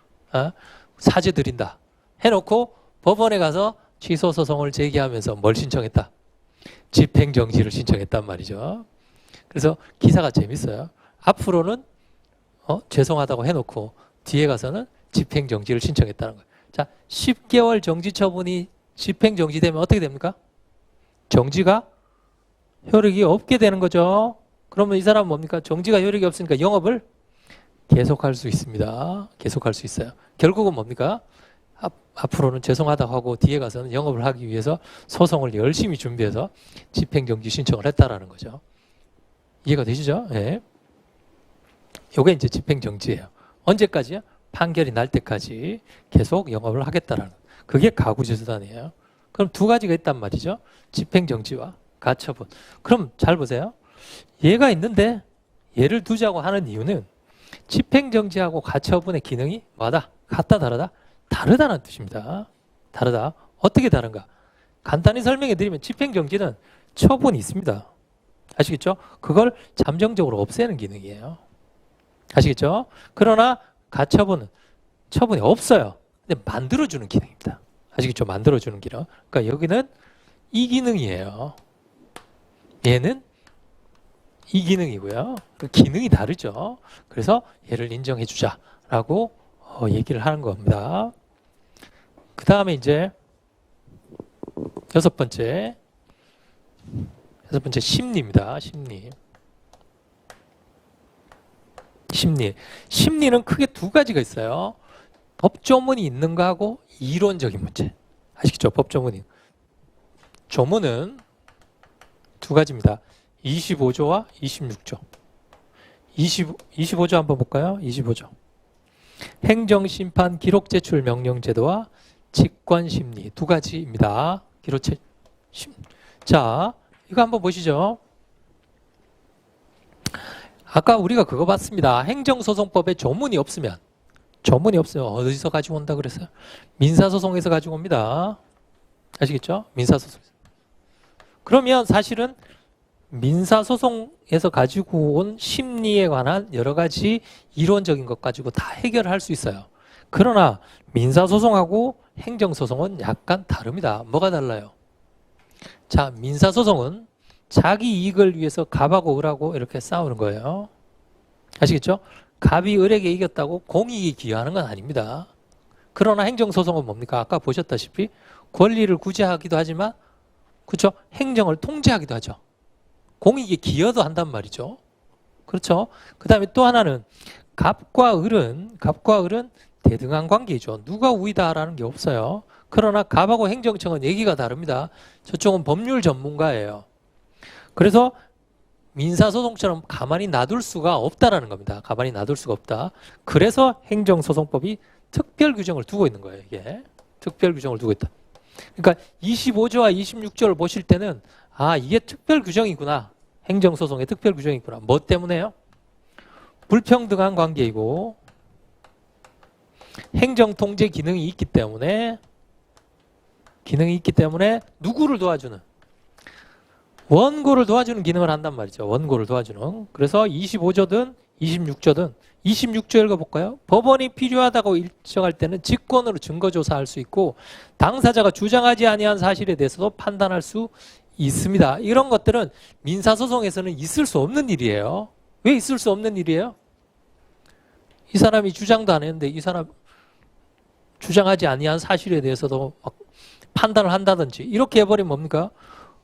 사죄 드린다. 해놓고 법원에 가서 취소소송을 제기하면서 뭘 신청했다? 집행정지를 신청했단 말이죠. 그래서 기사가 재밌어요. 앞으로는 죄송하다고 해놓고 뒤에 가서는 집행정지를 신청했다는 거예요. 자, 10개월 정지 처분이 집행정지되면 어떻게 됩니까? 정지가 효력이 없게 되는 거죠. 그러면 이 사람은 뭡니까? 정지가 효력이 없으니까 영업을 계속할 수 있습니다. 계속할 수 있어요. 결국은 뭡니까? 앞으로는 죄송하다고 하고 뒤에 가서는 영업을 하기 위해서 소송을 열심히 준비해서 집행정지 신청을 했다라는 거죠. 이해가 되시죠? 네. 요게 이제 집행정지예요. 언제까지요? 판결이 날 때까지 계속 영업을 하겠다라는. 그게 가구제도단이에요. 그럼 두 가지가 있단 말이죠. 집행정지와 가처분. 그럼 잘 보세요. 얘가 있는데 얘를 두자고 하는 이유는 집행정지하고 가처분의 기능이 뭐다? 같다 다르다? 다르다는 뜻입니다. 다르다. 어떻게 다른가? 간단히 설명해 드리면 집행정지는 처분이 있습니다. 아시겠죠? 그걸 잠정적으로 없애는 기능이에요. 아시겠죠? 그러나 가처분은 처분이 없어요. 근데 만들어주는 기능입니다. 아시겠죠? 만들어주는 기능. 그러니까 여기는 이 기능이에요. 얘는 이 기능이고요. 그 기능이 다르죠. 그래서 얘를 인정해 주자라고 얘기를 하는 겁니다. 그 다음에 이제 여섯 번째 심리입니다. 심리는 크게 두 가지가 있어요. 법조문이 있는 거하고 이론적인 문제. 아시겠죠? 법조문이. 조문은 두 가지입니다. 25조와 26조. 25조 한번 볼까요? 25조. 행정심판 기록 제출 명령 제도와 직권심리 두 가지입니다. 자, 이거 한번 보시죠. 아까 우리가 그거 봤습니다. 행정소송법에 조문이 없으면 어디서 가지고 온다 그랬어요? 민사소송에서 가지고 옵니다. 아시겠죠? 민사소송에서. 그러면 사실은 민사소송에서 가지고 온 심리에 관한 여러 가지 이론적인 것 가지고 다 해결할 수 있어요. 그러나 민사소송하고 행정소송은 약간 다릅니다. 뭐가 달라요? 자, 민사소송은 자기 이익을 위해서 갑하고 을하고 이렇게 싸우는 거예요. 아시겠죠? 갑이 을에게 이겼다고 공익이 기여하는 건 아닙니다. 그러나 행정소송은 뭡니까? 아까 보셨다시피 권리를 구제하기도 하지만 그렇죠? 행정을 통제하기도 하죠. 공익에 기여도 한단 말이죠. 그렇죠? 그 다음에 또 하나는 갑과 을은 대등한 관계이죠. 누가 우위다라는 게 없어요. 그러나 갑하고 행정청은 얘기가 다릅니다. 저쪽은 법률 전문가예요. 그래서 민사소송처럼 가만히 놔둘 수가 없다라는 겁니다. 가만히 놔둘 수가 없다. 그래서 행정소송법이 특별 규정을 두고 있는 거예요. 이게 특별 규정을 두고 있다. 그러니까 25조와 26조를 보실 때는 아, 이게 특별 규정이구나. 행정소송의 특별 규정이구나. 뭐 때문에요? 불평등한 관계이고 행정통제 기능이 있기 때문에 누구를 도와주는? 원고를 도와주는 기능을 한단 말이죠. 원고를 도와주는. 그래서 25조든 26조 읽어볼까요? 법원이 필요하다고 일정할 때는 직권으로 증거조사할 수 있고 당사자가 주장하지 아니한 사실에 대해서도 판단할 수 있습니다. 이런 것들은 민사소송에서는 있을 수 없는 일이에요. 왜 있을 수 없는 일이에요? 이 사람이 주장도 안 했는데 이 사람 주장하지 아니한 사실에 대해서도 막 판단을 한다든지 이렇게 해버리면 뭡니까?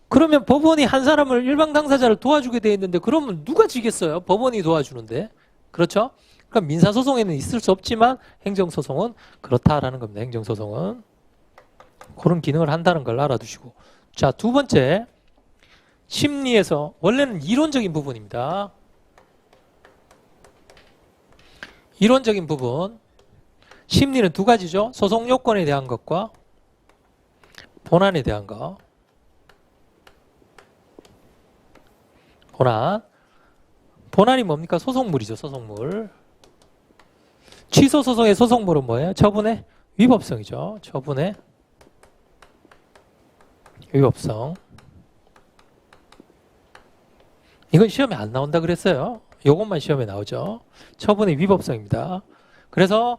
그러면 법원이 한 사람을 일방 당사자를 도와주게 돼 있는데 그러면 누가 지겠어요? 법원이 도와주는데. 그렇죠? 그러니까 민사소송에는 있을 수 없지만 행정소송은 그렇다라는 겁니다. 행정소송은. 그런 기능을 한다는 걸 알아두시고. 자, 두 번째. 심리에서 원래는 이론적인 부분입니다. 이론적인 부분. 심리는 두 가지죠. 소송 요건에 대한 것과 본안에 대한 것. 본안이 뭡니까? 소송물이죠. 소송물. 취소 소송의 소송물은 뭐예요? 처분의 위법성이죠. 처분의 위법성. 이건 시험에 안 나온다 그랬어요. 요것만 시험에 나오죠. 처분의 위법성입니다. 그래서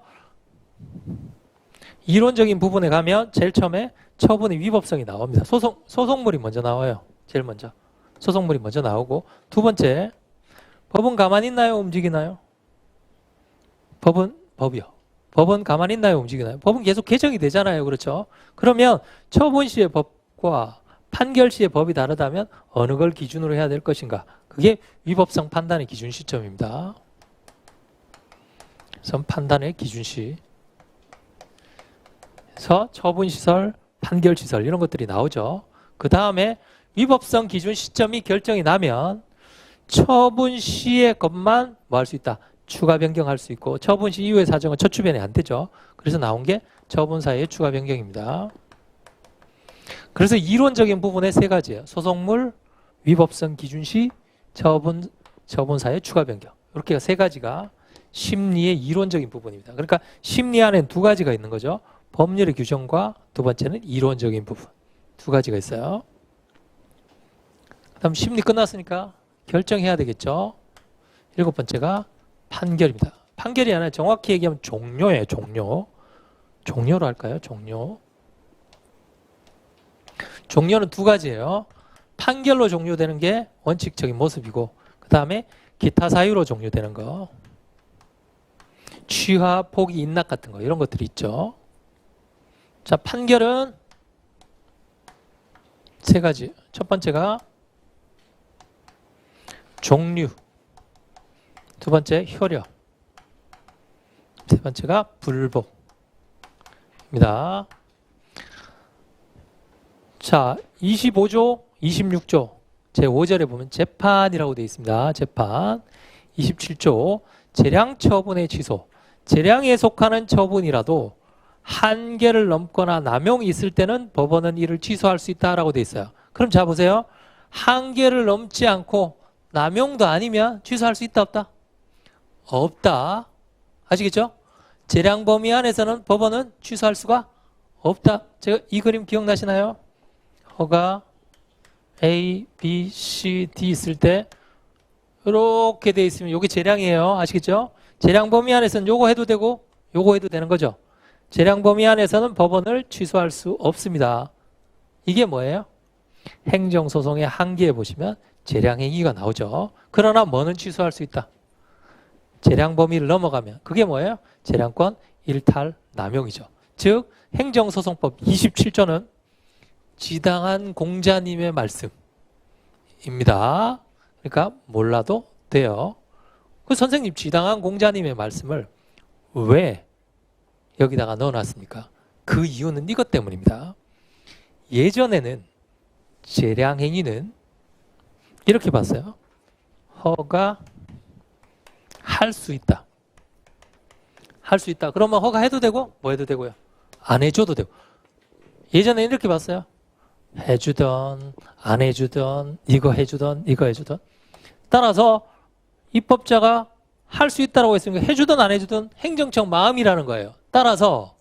이론적인 부분에 가면 제일 처음에 처분의 위법성이 나옵니다. 소송물이 먼저 나와요. 제일 먼저. 소송물이 먼저 나오고 두 번째 법은 가만히 있나요? 움직이나요? 법이요. 법은 가만히 있나요? 움직이나요? 법은 계속 개정이 되잖아요. 그렇죠? 그러면 처분 시의 법과 판결 시의 법이 다르다면 어느 걸 기준으로 해야 될 것인가? 그게 위법성 판단의 기준 시점입니다. 그래서 판단의 기준 시. 그래서 처분 시설, 판결 시설 이런 것들이 나오죠. 그 다음에 위법성 기준 시점이 결정이 나면 처분 시의 것만 뭐 할 수 있다? 추가 변경할 수 있고 처분 시 이후의 사정은 처추변이 안 되죠. 그래서 나온 게 처분사의 추가 변경입니다. 그래서 이론적인 부분의 세 가지예요. 소송물, 위법성 기준 시, 처분사의 추가 변경. 이렇게 세 가지가 심리의 이론적인 부분입니다. 그러니까 심리 안에는 두 가지가 있는 거죠. 법률의 규정과 두 번째는 이론적인 부분. 두 가지가 있어요. 그다음 심리 끝났으니까 결정해야 되겠죠. 일곱 번째가 판결입니다. 판결이 아니라 정확히 얘기하면 종료예요. 종료로 할까요? 종료는 두 가지예요. 판결로 종료되는 게 원칙적인 모습이고 그 다음에 기타 사유로 종료되는 거. 취하, 포기, 인락 같은 거 이런 것들이 있죠. 자, 판결은 세 가지. 첫 번째가 종류, 두 번째 효력, 세 번째가 불복입니다. 자, 25조, 26조 제5절에 보면 재판이라고 되어 있습니다. 재판. 27조 재량 처분의 취소. 재량에 속하는 처분이라도 한계를 넘거나 남용이 있을 때는 법원은 이를 취소할 수 있다라고 되어 있어요. 그럼 자 보세요. 한계를 넘지 않고 남용도 아니면 취소할 수 있다 없다? 없다. 아시겠죠? 재량 범위 안에서는 법원은 취소할 수가 없다. 제가 이 그림 기억나시나요? 허가 A, B, C, D 있을 때 이렇게 돼 있으면 이게 재량이에요. 아시겠죠? 재량 범위 안에서는 요거 해도 되고 요거 해도 되는 거죠. 재량 범위 안에서는 법원을 취소할 수 없습니다. 이게 뭐예요? 행정소송의 한계에 보시면 재량행위가 나오죠. 그러나 뭐는 취소할 수 있다? 재량 범위를 넘어가면 그게 뭐예요? 재량권 일탈 남용이죠. 즉 행정소송법 27조는 지당한 공자님의 말씀입니다. 그러니까 몰라도 돼요. 그 선생님 지당한 공자님의 말씀을 왜 여기다가 넣어놨습니까? 그 이유는 이것 때문입니다. 예전에는 재량행위는 이렇게 봤어요. 허가할 수 있다. 할 수 있다. 그러면 허가해도 되고 뭐 해도 되고요. 안 해줘도 되고. 예전에 이렇게 봤어요. 해주던 안 해주던 이거 해주던 이거 해주던. 따라서 입법자가 할 수 있다라고 했으니까 해주든 안 해주든 행정청 마음이라는 거예요. 따라서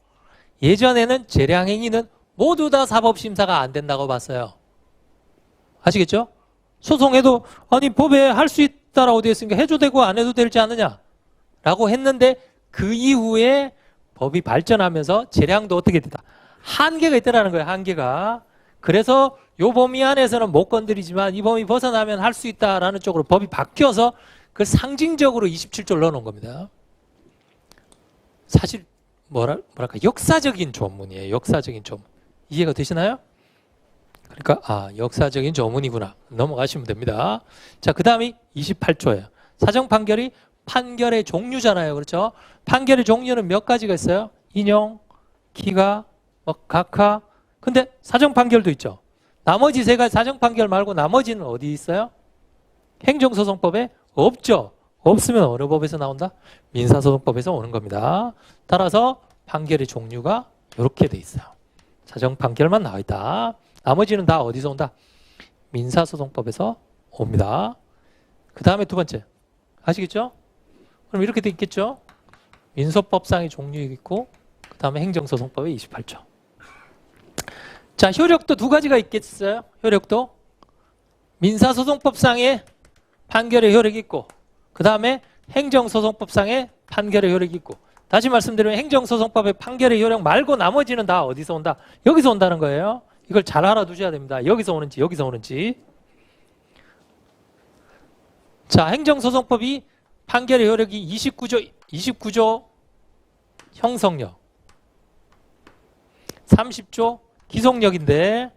예전에는 재량행위는 모두 다 사법심사가 안 된다고 봤어요. 아시겠죠? 소송해도 아니 법에 할 수 있다라고 되어 있으니까 해도 되고 안 해도 되지 않느냐 라고 했는데 그 이후에 법이 발전하면서 재량도 어떻게 됐다. 한계가 있더라는 거예요. 한계가. 그래서 요 범위 안에서는 못 건드리지만 이 범위 벗어나면 할 수 있다라는 쪽으로 법이 바뀌어서 그 상징적으로 27조를 넣어놓은 겁니다. 사실 뭐랄까 역사적인 조문이에요. 역사적인 조문. 이해가 되시나요? 그러니까 역사적인 조문이구나. 넘어가시면 됩니다. 자, 그 다음이 28조예요. 사정 판결이 판결의 종류잖아요. 그렇죠? 판결의 종류는 몇 가지가 있어요? 인용, 기가, 각하. 근데 사정 판결도 있죠. 나머지 세 가지 사정 판결 말고 나머지는 어디 있어요? 행정소송법에 없죠. 없으면 어느 법에서 나온다? 민사소송법에서 오는 겁니다. 따라서 판결의 종류가 이렇게 돼 있어요. 사정 판결만 나와 있다. 나머지는 다 어디서 온다? 민사소송법에서 옵니다. 그 다음에 두 번째. 아시겠죠? 그럼 이렇게 돼 있겠죠? 민소법상의 종류 있고 그 다음에 행정소송법의 28조. 자, 효력도 두 가지가 있겠어요? 효력도 민사소송법상의 판결의 효력이 있고 그 다음에 행정소송법상의 판결의 효력이 있고 다시 말씀드리면 행정소송법의 판결의 효력 말고 나머지는 다 어디서 온다? 여기서 온다는 거예요. 이걸 잘 알아두셔야 됩니다. 여기서 오는지 여기서 오는지. 자, 행정소송법이 판결의 효력이 29조 형성력 30조 기속력인데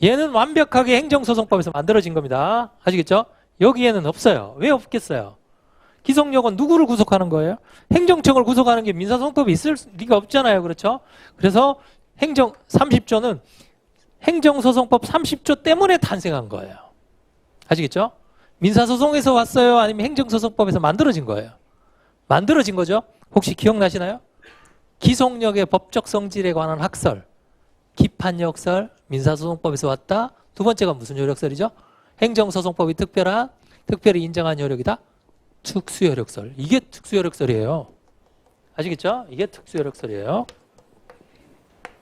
얘는 완벽하게 행정소송법에서 만들어진 겁니다. 아시겠죠? 여기에는 없어요. 왜 없겠어요? 기속력은 누구를 구속하는 거예요? 행정청을 구속하는 게 민사소송법에 있을 리가 없잖아요. 그렇죠? 그래서 30조는 행정소송법 30조 때문에 탄생한 거예요. 아시겠죠? 민사소송에서 왔어요? 아니면 행정소송법에서 만들어진 거예요? 만들어진 거죠? 혹시 기억나시나요? 기속력의 법적 성질에 관한 학설, 기판역설, 민사소송법에서 왔다. 두 번째가 무슨 효력설이죠? 행정소송법이 특별히 인정한 효력이다. 특수효력설. 이게 특수효력설이에요. 아시겠죠? 이게 특수효력설이에요.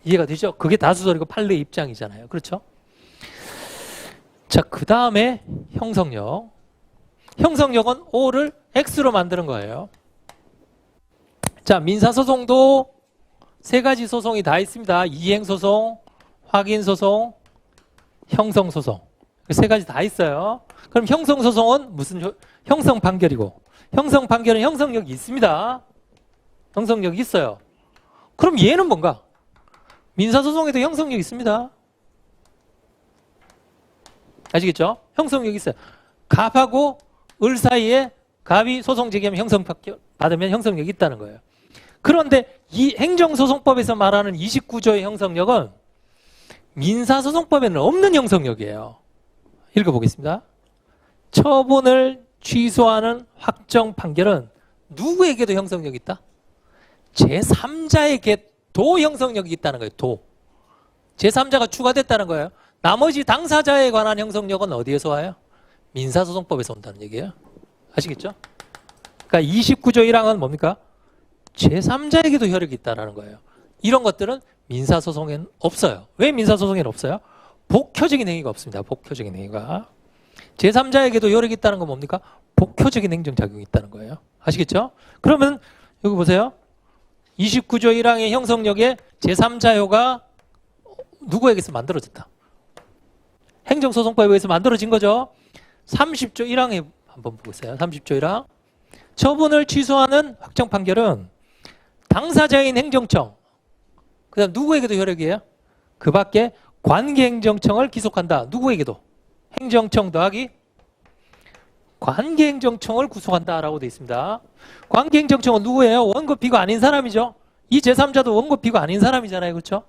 이해가 되죠? 그게 다수설이고 판례 입장이잖아요. 그렇죠? 자, 그 다음에 형성력. 형성력은 O를 X로 만드는 거예요. 자, 민사소송도 세 가지 소송이 다 있습니다. 이행소송, 확인소송, 형성소송. 세 가지 다 있어요. 그럼 형성소송은 무슨 형성판결이고 형성판결은 형성력이 있습니다. 형성력이 있어요. 그럼 얘는 뭔가? 민사소송에도 형성력이 있습니다. 아시겠죠? 형성력이 있어요. 갑하고 을 사이에 갑이 소송 제기하면 형성판결 받으면 형성력이 있다는 거예요. 그런데 이 행정소송법에서 말하는 29조의 형성력은 민사소송법에는 없는 형성력이에요. 읽어보겠습니다. 처분을 취소하는 확정 판결은 누구에게도 형성력이 있다? 제3자에게도 형성력이 있다는 거예요. 도. 제3자가 추가됐다는 거예요. 나머지 당사자에 관한 형성력은 어디에서 와요? 민사소송법에서 온다는 얘기예요. 아시겠죠? 그러니까 29조 1항은 뭡니까? 제3자에게도 효력이 있다는 거예요. 이런 것들은 민사소송에는 없어요. 왜 민사소송에는 없어요? 복효적인 행위가 없습니다. 복효적인 행위가. 제3자에게도 효력이 있다는 건 뭡니까? 복효적인 행정작용이 있다는 거예요. 아시겠죠? 그러면 여기 보세요. 29조 1항의 형성력에 제3자효가 누구에게서 만들어졌다? 행정소송법에 의해서 만들어진 거죠. 30조 1항에 한번 보세요. 30조 1항. 처분을 취소하는 확정 판결은 당사자인 행정청, 그 다음 누구에게도 효력이에요? 그 밖에 관계행정청을 기속한다. 누구에게도? 행정청 더하기 관계행정청을 구속한다라고 되어 있습니다. 관계행정청은 누구예요? 원고 피고 아닌 사람이죠. 이 제3자도 원고 피고 아닌 사람이잖아요. 그렇죠?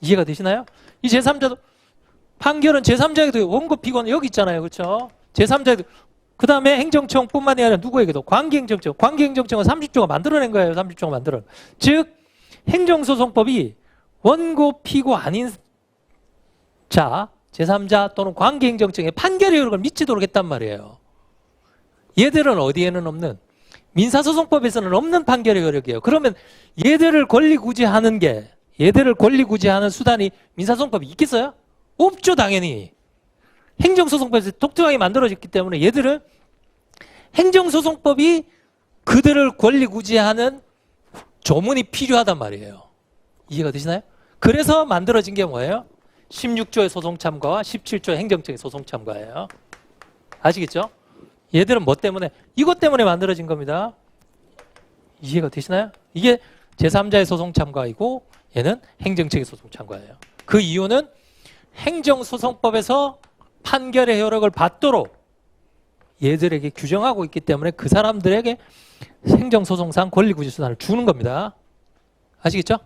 이해가 되시나요? 이 제3자도 판결은 제3자에게도 원고 피고는 여기 있잖아요. 그렇죠? 제3자에도 그 다음에 행정청뿐만이 아니라 누구에게도 관계행정청. 관계행정청은 30조가 만들어낸 거예요. 30조가 만들어. 즉 행정소송법이 원고, 피고 아닌 자, 제3자 또는 관계행정청의 판결의 효력을 미치도록 했단 말이에요. 얘들은 어디에는 없는, 민사소송법에서는 없는 판결의 효력이에요. 그러면 얘들을 권리구제하는 수단이 민사소송법이 있겠어요? 없죠, 당연히. 행정소송법에서 독특하게 만들어졌기 때문에 얘들은 행정소송법이 그들을 권리구제하는 조문이 필요하단 말이에요. 이해가 되시나요? 그래서 만들어진 게 뭐예요? 16조의 소송참가와 17조의 행정청의 소송참가예요. 아시겠죠? 얘들은 뭐 때문에? 이것 때문에 만들어진 겁니다. 이해가 되시나요? 이게 제3자의 소송참가이고 얘는 행정청의 소송참가예요. 그 이유는 행정소송법에서 판결의 효력을 받도록 얘들에게 규정하고 있기 때문에 그 사람들에게 행정소송상 권리구제 수단을 주는 겁니다. 아시겠죠?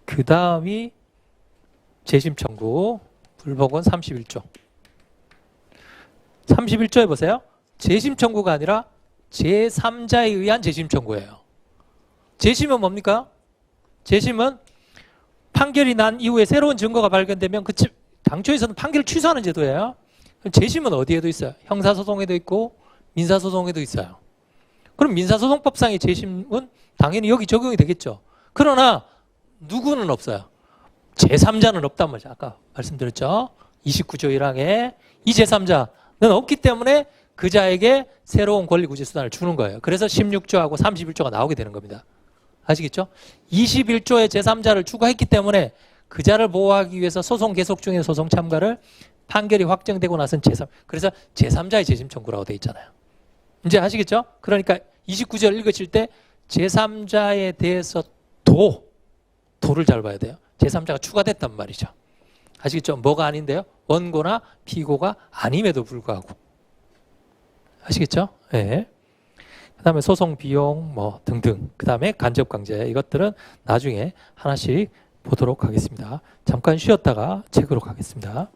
그 다음이 재심 청구, 불법원 31조. 31조에 보세요. 재심 청구가 아니라 제3자에 의한 재심 청구예요. 재심은 뭡니까? 재심은 판결이 난 이후에 새로운 증거가 발견되면 그 당초에서는 판결을 취소하는 제도예요. 그럼 재심은 어디에도 있어요? 형사소송에도 있고 민사소송에도 있어요. 그럼 민사소송법상의 재심은 당연히 여기 적용이 되겠죠. 그러나 누구는 없어요. 제3자는 없단 말이죠. 아까 말씀드렸죠. 29조 1항에 이 제3자는 없기 때문에 그 자에게 새로운 권리구제 수단을 주는 거예요. 그래서 16조하고 31조가 나오게 되는 겁니다. 아시겠죠? 21조의 제3자를 추가했기 때문에 그 자를 보호하기 위해서 소송 계속 중에 소송 참가를 판결이 확정되고 나선 제3, 그래서 제3자의 재심 청구라고 돼 있잖아요. 이제 아시겠죠? 그러니까 29조를 읽으실 때 제3자에 대해서 도를 잘 봐야 돼요. 제3자가 추가됐단 말이죠. 아시겠죠? 뭐가 아닌데요? 원고나 피고가 아님에도 불구하고. 아시겠죠? 네. 그 다음에 소송 비용 뭐 등등. 그 다음에 간접강제. 이것들은 나중에 하나씩 보도록 하겠습니다. 잠깐 쉬었다가 책으로 가겠습니다.